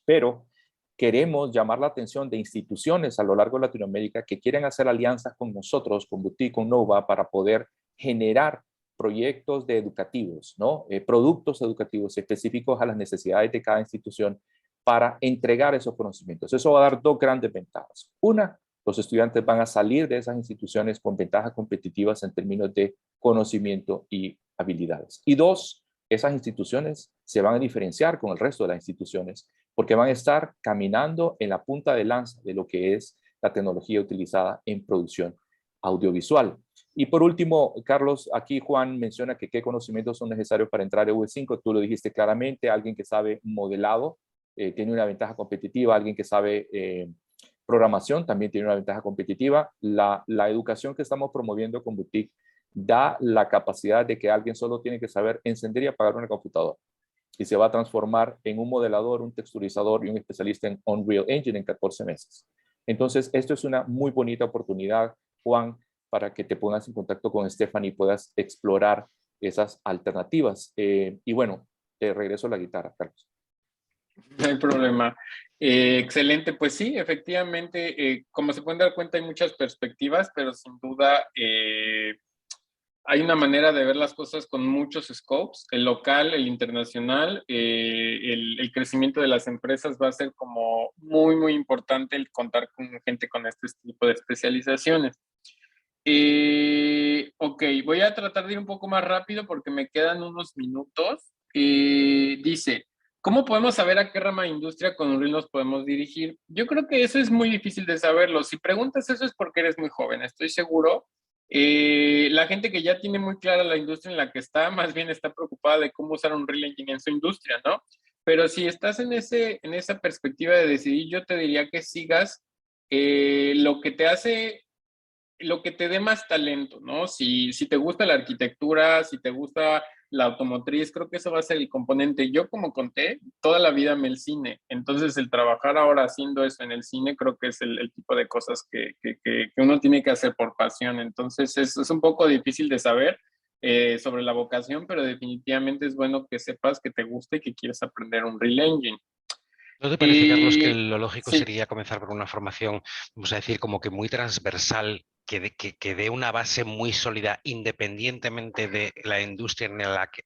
pero queremos llamar la atención de instituciones a lo largo de Latinoamérica que quieren hacer alianzas con nosotros, con Boutique, con Nova, para poder generar proyectos educativos, ¿no? Productos educativos específicos a las necesidades de cada institución para entregar esos conocimientos. Eso va a dar dos grandes ventajas. Una, los estudiantes van a salir de esas instituciones con ventajas competitivas en términos de conocimiento y habilidades. Y dos, esas instituciones se van a diferenciar con el resto de las instituciones porque van a estar caminando en la punta de lanza de lo que es la tecnología utilizada en producción audiovisual. Y por último, Carlos, aquí Juan menciona que qué conocimientos son necesarios para entrar a UE5. Tú lo dijiste claramente, alguien que sabe modelado tiene una ventaja competitiva, alguien que sabe programación también tiene una ventaja competitiva. La educación que estamos promoviendo con Boutique da la capacidad de que alguien solo tiene que saber encender y apagar una computadora y se va a transformar en un modelador, un texturizador y un especialista en Unreal Engine en 14 meses. Entonces, esto es una muy bonita oportunidad, Juan, para que te pongas en contacto con Stephanie y puedas explorar esas alternativas. Y bueno, te regreso la guitarra, Carlos. No hay problema. Excelente, pues sí, efectivamente, como se pueden dar cuenta hay muchas perspectivas, pero sin duda hay una manera de ver las cosas con muchos scopes, el local, el internacional, el crecimiento de las empresas va a ser como muy, muy importante el contar con gente con este tipo de especializaciones. Ok, voy a tratar de ir un poco más rápido porque me quedan unos minutos. Dice, ¿cómo podemos saber a qué rama de industria con Unreal nos podemos dirigir? Yo creo que eso es muy difícil de saberlo. Si preguntas eso es porque eres muy joven, estoy seguro. La gente que ya tiene muy clara la industria en la que está, más bien está preocupada de cómo usar Unreal Engine en su industria, ¿no? Pero si estás en esa perspectiva de decidir, yo te diría que sigas lo que te hace lo que te dé más talento, ¿no? Si te gusta la arquitectura, si te gusta la automotriz, creo que eso va a ser el componente. Yo, como conté, toda la vida amé el cine, entonces el trabajar ahora haciendo eso en el cine creo que es el tipo de cosas que uno tiene que hacer por pasión. Entonces es un poco difícil de saber sobre la vocación, pero definitivamente es bueno que sepas que te gusta y que quieres aprender un Unreal Engine. ¿No te parece, Carlos, que lo lógico Sí. sería comenzar por una formación, vamos a decir, como que muy transversal, que dé una base muy sólida independientemente de la industria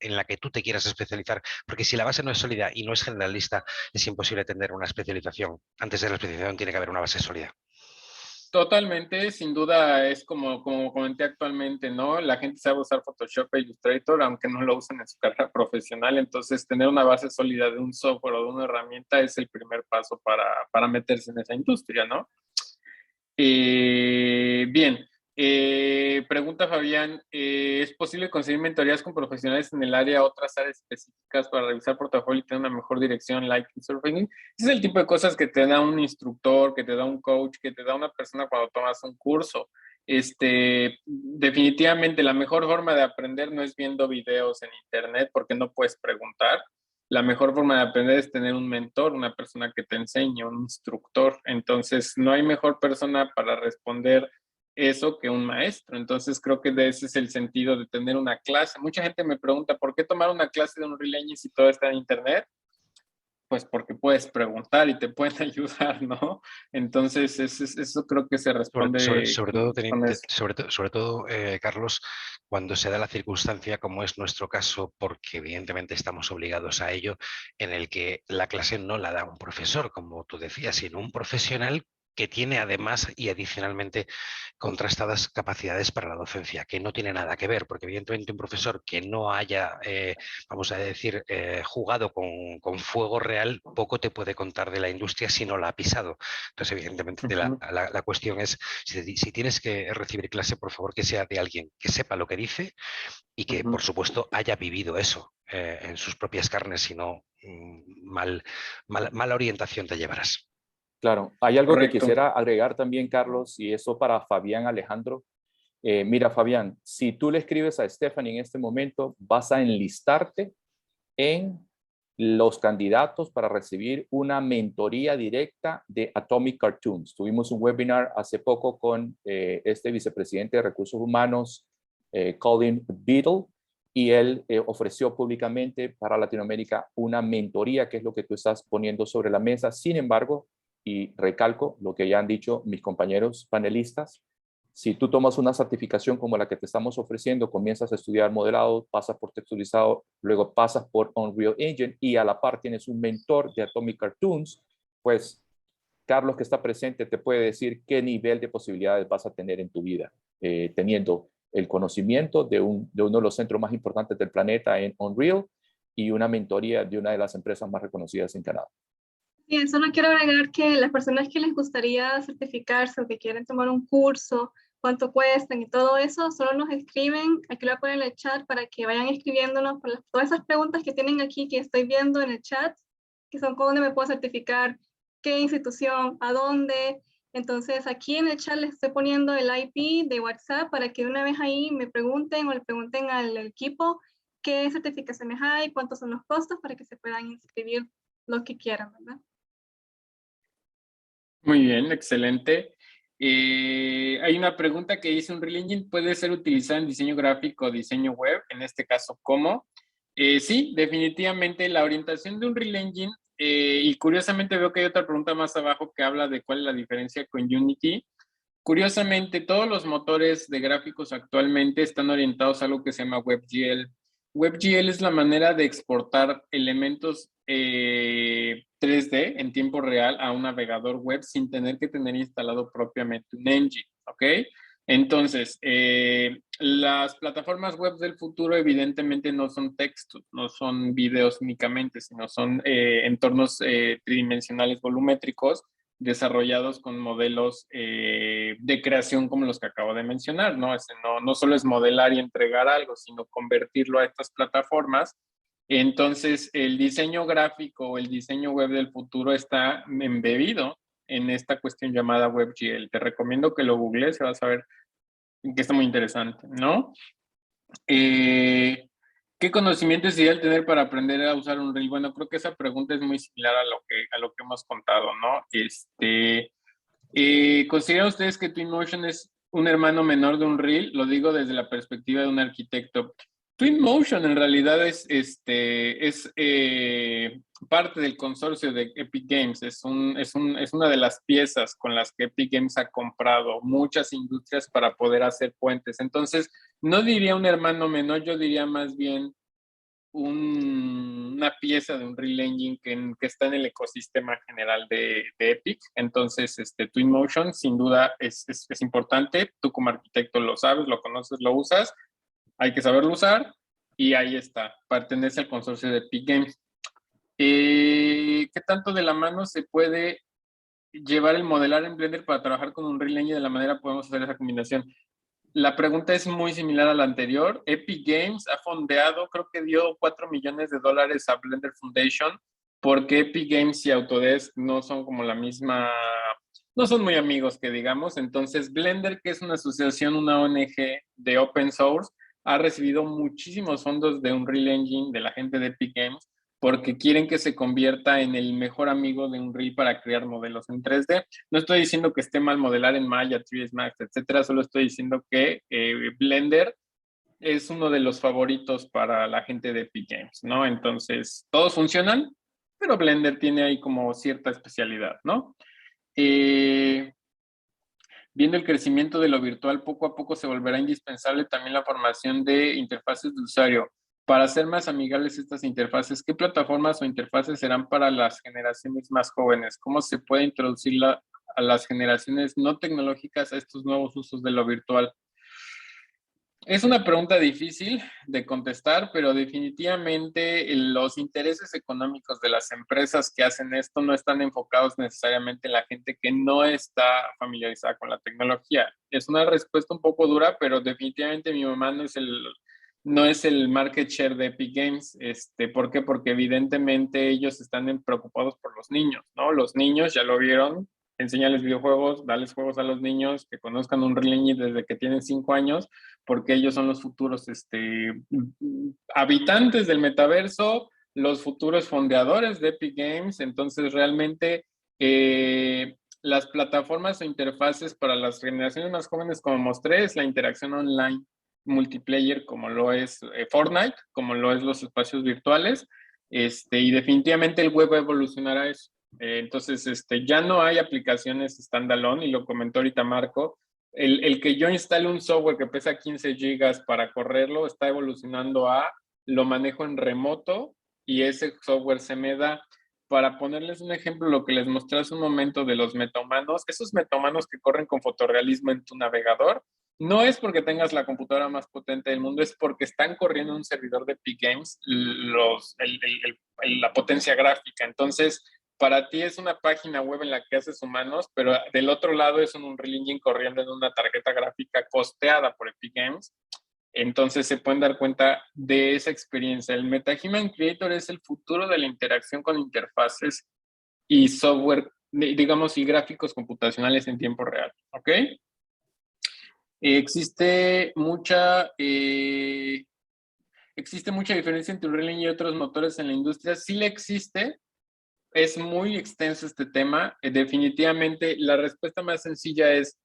en la que tú te quieras especializar? Porque si la base no es sólida y no es generalista, es imposible tener una especialización. Antes de la especialización tiene que haber una base sólida. Totalmente, sin duda es como comenté actualmente, ¿no? La gente sabe usar Photoshop e Illustrator, aunque no lo usen en su carrera profesional, entonces tener una base sólida de un software o de una herramienta es el primer paso para meterse en esa industria, ¿no? Bien, pregunta Fabián, ¿es posible conseguir mentorías con profesionales en el área, otras áreas específicas para revisar portafolio y tener una mejor dirección, like surfing? Ese es el tipo de cosas que te da un instructor, que te da un coach, que te da una persona cuando tomas un curso. Definitivamente la mejor forma de aprender no es viendo videos en internet porque no puedes preguntar. La mejor forma de aprender es tener un mentor, una persona que te enseñe, un instructor. Entonces, no hay mejor persona para responder eso que un maestro. Entonces, creo que ese es el sentido de tener una clase. Mucha gente me pregunta, ¿por qué tomar una clase de Unreal Engine si todo está en internet? Pues porque puedes preguntar y te pueden ayudar, ¿no? Entonces, eso creo que se responde Sobre todo, Carlos, cuando se da la circunstancia, como es nuestro caso, porque evidentemente estamos obligados a ello, en el que la clase no la da un profesor, como tú decías, sino un profesional que tiene además y adicionalmente contrastadas capacidades para la docencia, que no tiene nada que ver, porque evidentemente un profesor que no haya, vamos a decir, jugado con fuego real, poco te puede contar de la industria si no la ha pisado. Entonces, evidentemente, la cuestión es, si tienes que recibir clase, por favor, que sea de alguien que sepa lo que dice y que, por supuesto, haya vivido eso en sus propias carnes, si no, mala orientación te llevarás. Claro, hay algo que Correcto. quisiera agregar también, Carlos, y eso para Fabián Alejandro. Mira, Fabián, si tú le escribes a Stephanie en este momento, vas a enlistarte en los candidatos para recibir una mentoría directa de Atomic Cartoons. Tuvimos un webinar hace poco con este vicepresidente de Recursos Humanos, Colin Beadle, y él ofreció públicamente para Latinoamérica una mentoría, que es lo que tú estás poniendo sobre la mesa. Sin embargo, y recalco lo que ya han dicho mis compañeros panelistas, si tú tomas una certificación como la que te estamos ofreciendo, comienzas a estudiar modelado, pasas por texturizado, luego pasas por Unreal Engine y a la par tienes un mentor de Atomic Cartoons, pues Carlos, que está presente, te puede decir qué nivel de posibilidades vas a tener en tu vida, teniendo el conocimiento de uno de los centros más importantes del planeta en Unreal y una mentoría de una de las empresas más reconocidas en Canadá. Y solo quiero agregar que las personas que les gustaría certificarse o que quieren tomar un curso, cuánto cuestan y todo eso, solo nos escriben, aquí lo voy a poner en el chat para que vayan escribiéndonos por todas esas preguntas que tienen aquí que estoy viendo en el chat, que son cómo me puedo certificar, qué institución, a dónde. Entonces aquí en el chat les estoy poniendo el IP de WhatsApp para que una vez ahí me pregunten o le pregunten al equipo qué certificaciones hay, cuántos son los costos para que se puedan inscribir lo que quieran, ¿verdad? Muy bien, excelente. Hay una pregunta que dice, ¿Unreal Engine puede ser utilizado en diseño gráfico o diseño web? En este caso, ¿cómo? Sí, definitivamente la orientación de Unreal Engine, y curiosamente veo que hay otra pregunta más abajo que habla de cuál es la diferencia con Unity. Curiosamente, todos los motores de gráficos actualmente están orientados a algo que se llama WebGL. WebGL es la manera de exportar elementos 3D en tiempo real a un navegador web sin tener que tener instalado propiamente un engine, ¿ok? Entonces, las plataformas web del futuro evidentemente no son textos, no son videos únicamente, sino son entornos tridimensionales volumétricos desarrollados con modelos de creación como los que acabo de mencionar, ¿no? No solo es modelar y entregar algo, sino convertirlo a estas plataformas. Entonces, el diseño gráfico o el diseño web del futuro está embebido en esta cuestión llamada WebGL. Te recomiendo que lo googlees, vas a ver que está muy interesante, ¿no? ¿Qué conocimiento es ideal tener para aprender a usar un reel? Bueno, creo que esa pregunta es muy similar a lo que hemos contado, ¿no? ¿Consideran ustedes que Twinmotion es un hermano menor de un reel? Lo digo desde la perspectiva de un arquitecto. Twinmotion en realidad es parte del consorcio de Epic Games. Es una de las piezas con las que Epic Games ha comprado muchas industrias para poder hacer puentes. Entonces, no diría un hermano menor, yo diría más bien una pieza de un Unreal Engine que está en el ecosistema general de Epic. Entonces, Twinmotion sin duda es importante. Tú como arquitecto lo sabes, lo conoces, lo usas. Hay que saberlo usar y ahí está. Pertenece al consorcio de Epic Games. ¿Qué tanto de la mano se puede llevar el modelar en Blender para trabajar con un Unreal Engine? De la manera podemos hacer esa combinación. La pregunta es muy similar a la anterior. Epic Games ha fondeado, creo que dio $4 millones a Blender Foundation, porque Epic Games y Autodesk no son como la misma, no son muy amigos que digamos. Entonces Blender, que es una asociación, una ONG de open source, ha recibido muchísimos fondos de Unreal Engine de la gente de Epic Games, porque quieren que se convierta en el mejor amigo de Unreal para crear modelos en 3D. No estoy diciendo que esté mal modelar en Maya, 3ds Max, etcétera, solo estoy diciendo que Blender es uno de los favoritos para la gente de Epic Games, ¿no? Entonces, todos funcionan, pero Blender tiene ahí como cierta especialidad, ¿no? Viendo el crecimiento de lo virtual, poco a poco se volverá indispensable también la formación de interfaces de usuario. Para hacer más amigables estas interfaces, ¿qué plataformas o interfaces serán para las generaciones más jóvenes? ¿Cómo se puede introducir a las generaciones no tecnológicas a estos nuevos usos de lo virtual? Es una pregunta difícil de contestar, pero definitivamente los intereses económicos de las empresas que hacen esto no están enfocados necesariamente en la gente que no está familiarizada con la tecnología. Es una respuesta un poco dura, pero definitivamente mi mamá no es el market share de Epic Games. ¿Por qué? Porque evidentemente ellos están preocupados por los niños, ¿no? Los niños, ya lo vieron, enseñarles videojuegos, darles juegos a los niños, que conozcan un Unreal Engine desde que tienen 5 años, porque ellos son los futuros habitantes del metaverso, los futuros fondeadores de Epic Games. Entonces, realmente, las plataformas o interfaces para las generaciones más jóvenes, como mostré, es la interacción online multiplayer, como lo es Fortnite, como lo es los espacios virtuales, y definitivamente el web va a evolucionar a eso. Entonces, ya no hay aplicaciones standalone, y lo comentó ahorita Marco. El que yo instale un software que pesa 15 gigas para correrlo está evolucionando a lo manejo en remoto y ese software se me da. Para ponerles un ejemplo, lo que les mostré hace un momento de los metahumanos, esos metahumanos que corren con fotorrealismo en tu navegador, no es porque tengas la computadora más potente del mundo, es porque están corriendo en un servidor de Epic Games la potencia gráfica. Entonces, para ti es una página web en la que haces humanos, pero del otro lado es un Unreal Engine corriendo en una tarjeta gráfica costeada por Epic Games. Entonces se pueden dar cuenta de esa experiencia. El MetaHuman Creator es el futuro de la interacción con interfaces y software, digamos, y gráficos computacionales en tiempo real, ¿ok? Existe mucha diferencia entre Unreal Engine y otros motores en la industria. Sí le existe. Es muy extenso este tema. Definitivamente la respuesta más sencilla es,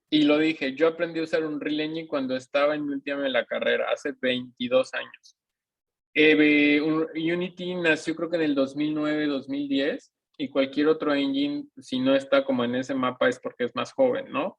y lo dije, yo aprendí a usar un Unreal Engine cuando estaba en mi última de la carrera, hace 22 años. Unity nació creo que en el 2009, 2010, y cualquier otro engine, si no está como en ese mapa, es porque es más joven, ¿no?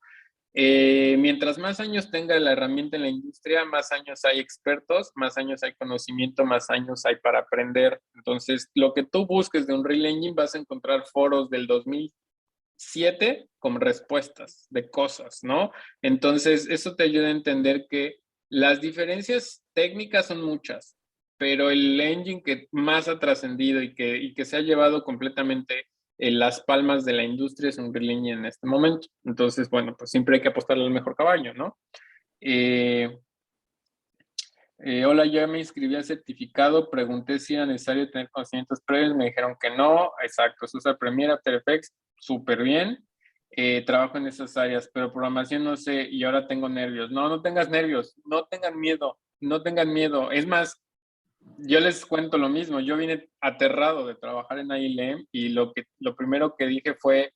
Mientras más años tenga la herramienta en la industria, más años hay expertos, más años hay conocimiento, más años hay para aprender. Entonces, lo que tú busques de Unreal Engine, vas a encontrar foros del 2007 con respuestas de cosas, ¿no? Entonces, eso te ayuda a entender que las diferencias técnicas son muchas, pero el engine que más ha trascendido y que se ha llevado completamente en las palmas de la industria es Unreal Engine en este momento. Entonces, bueno, pues siempre hay que apostarle al mejor caballo, ¿no? Hola, yo me inscribí al certificado, pregunté si era necesario tener conocimientos previos, me dijeron que no, exacto, se usa Premiere, After Effects, súper bien, trabajo en esas áreas, pero programación no sé, y ahora tengo nervios. No, no tengas nervios, no tengan miedo, no tengan miedo. Es más, yo les cuento lo mismo, yo vine aterrado de trabajar en ILM y lo primero que dije fue,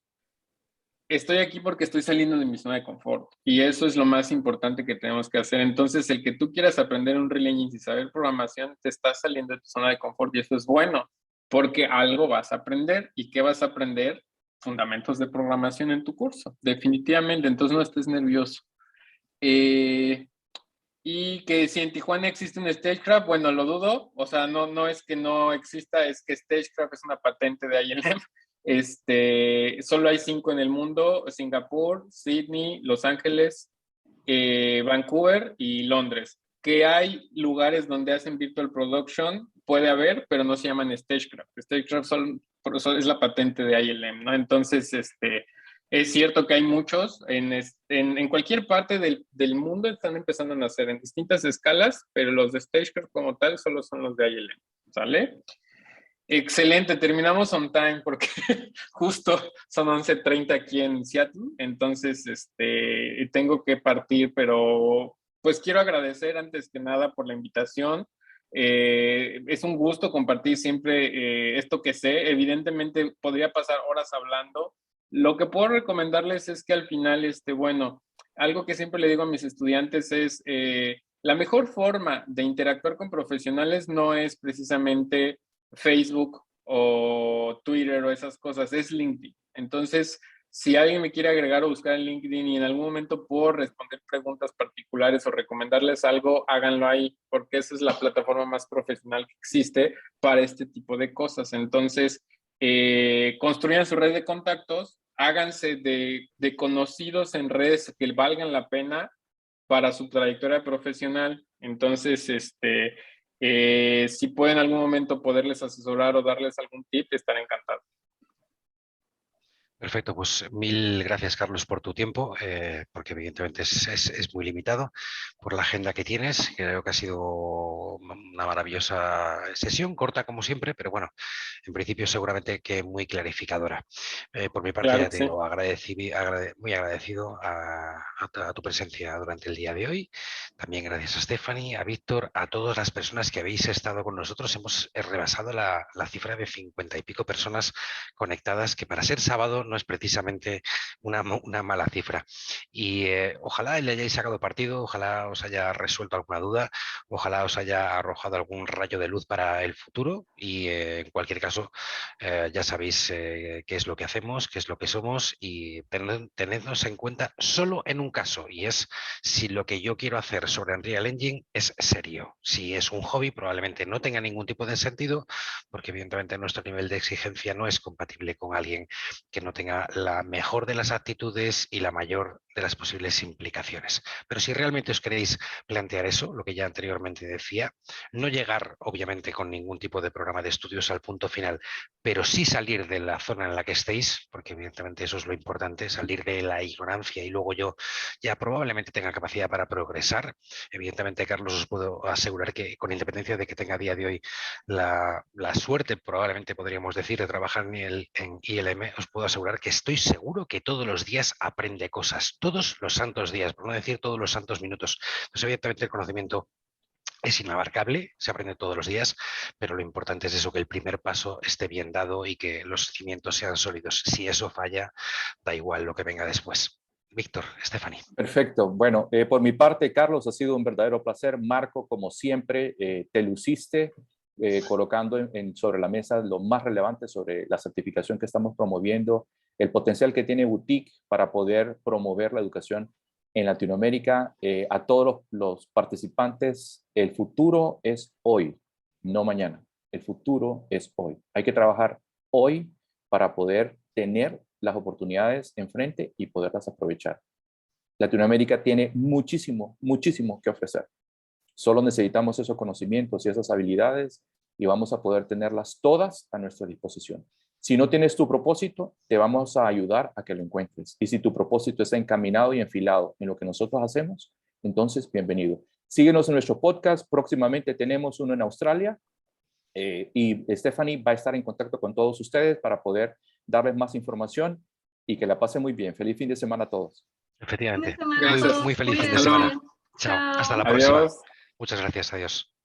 estoy aquí porque estoy saliendo de mi zona de confort y eso es lo más importante que tenemos que hacer. Entonces, el que tú quieras aprender un Unreal Engine y saber programación, te estás saliendo de tu zona de confort y eso es bueno porque algo vas a aprender. ¿Y qué vas a aprender? Fundamentos de programación en tu curso, definitivamente. Entonces, no estés nervioso. Y que si en Tijuana existe un Stagecraft, bueno, lo dudo, o sea, no es que no exista, es que Stagecraft es una patente de ILM. Solo hay 5 en el mundo: Singapur, Sydney, Los Ángeles, Vancouver y Londres. Que hay lugares donde hacen virtual production, puede haber, pero no se llaman Stagecraft. Stagecraft es la patente de ILM, ¿no? Entonces, es cierto que hay muchos, en cualquier parte del mundo están empezando a nacer en distintas escalas, pero los de Stagecraft como tal solo son los de ILM, ¿sale? Excelente, terminamos on time porque justo son 11:30 aquí en Seattle, entonces tengo que partir, pero pues quiero agradecer antes que nada por la invitación. Es un gusto compartir siempre esto que sé. Evidentemente podría pasar horas hablando. Lo que puedo recomendarles es que al final, bueno, algo que siempre le digo a mis estudiantes es la mejor forma de interactuar con profesionales no es precisamente Facebook o Twitter o esas cosas, es LinkedIn. Entonces, si alguien me quiere agregar o buscar en LinkedIn y en algún momento puedo responder preguntas particulares o recomendarles algo, háganlo ahí, porque esa es la plataforma más profesional que existe para este tipo de cosas. Entonces, construyan su red de contactos, háganse de conocidos en redes que valgan la pena para su trayectoria profesional. Entonces, si pueden en algún momento poderles asesorar o darles algún tip, estaré encantado. Perfecto, pues mil gracias, Carlos, por tu tiempo, porque evidentemente es muy limitado por la agenda que tienes. Creo que ha sido una maravillosa sesión, corta como siempre, pero bueno, en principio seguramente que muy clarificadora. Por mi parte, Claro ya que te sí. digo, muy agradecido a tu presencia durante el día de hoy. También gracias a Stephanie, a Víctor, a todas las personas que habéis estado con nosotros. Hemos rebasado la cifra de 50 y pico personas conectadas, que para ser sábado no es precisamente una mala cifra. Y ojalá le hayáis sacado partido, ojalá os haya resuelto alguna duda, ojalá os haya arrojado algún rayo de luz para el futuro y en cualquier caso ya sabéis qué es lo que hacemos, qué es lo que somos y tenednos en cuenta solo en un caso, y es si lo que yo quiero hacer sobre Unreal Engine es serio. Si es un hobby, probablemente no tenga ningún tipo de sentido, porque evidentemente nuestro nivel de exigencia no es compatible con alguien que no tenga la mejor de las actitudes y la mayor de las posibles implicaciones. Pero si realmente os queréis plantear eso, lo que ya anteriormente decía, no llegar obviamente con ningún tipo de programa de estudios al punto final, pero sí salir de la zona en la que estéis, porque evidentemente eso es lo importante, salir de la ignorancia y luego yo ya probablemente tenga capacidad para progresar. Evidentemente, Carlos, os puedo asegurar que con independencia de que tenga a día de hoy la suerte, probablemente podríamos decir, de trabajar en ILM, os puedo asegurar que estoy seguro que todos los días aprende cosas, todos los santos días, por no decir todos los santos minutos. Pues evidentemente el conocimiento es inabarcable, se aprende todos los días, pero lo importante es eso, que el primer paso esté bien dado y que los cimientos sean sólidos. Si eso falla, da igual lo que venga después. Víctor, Stephanie. Perfecto. Bueno, por mi parte, Carlos, ha sido un verdadero placer. Marco, como siempre, te luciste colocando sobre la mesa lo más relevante sobre la certificación que estamos promoviendo, el potencial que tiene Boutique para poder promover la educación en Latinoamérica. A todos los participantes, el futuro es hoy, no mañana. El futuro es hoy. Hay que trabajar hoy para poder tener las oportunidades enfrente y poderlas aprovechar. Latinoamérica tiene muchísimo, muchísimo que ofrecer. Solo necesitamos esos conocimientos y esas habilidades y vamos a poder tenerlas todas a nuestra disposición. Si no tienes tu propósito, te vamos a ayudar a que lo encuentres. Y si tu propósito está encaminado y enfilado en lo que nosotros hacemos, entonces bienvenido. Síguenos en nuestro podcast. Próximamente tenemos uno en Australia y Stephanie va a estar en contacto con todos ustedes para poder darles más información y que la pasen muy bien. Feliz fin de semana a todos. Efectivamente. Fin de semana a todos. Muy feliz fin de Cuídense. semana. Chao. Chao. Hasta la próxima. Adiós. Muchas gracias. Adiós.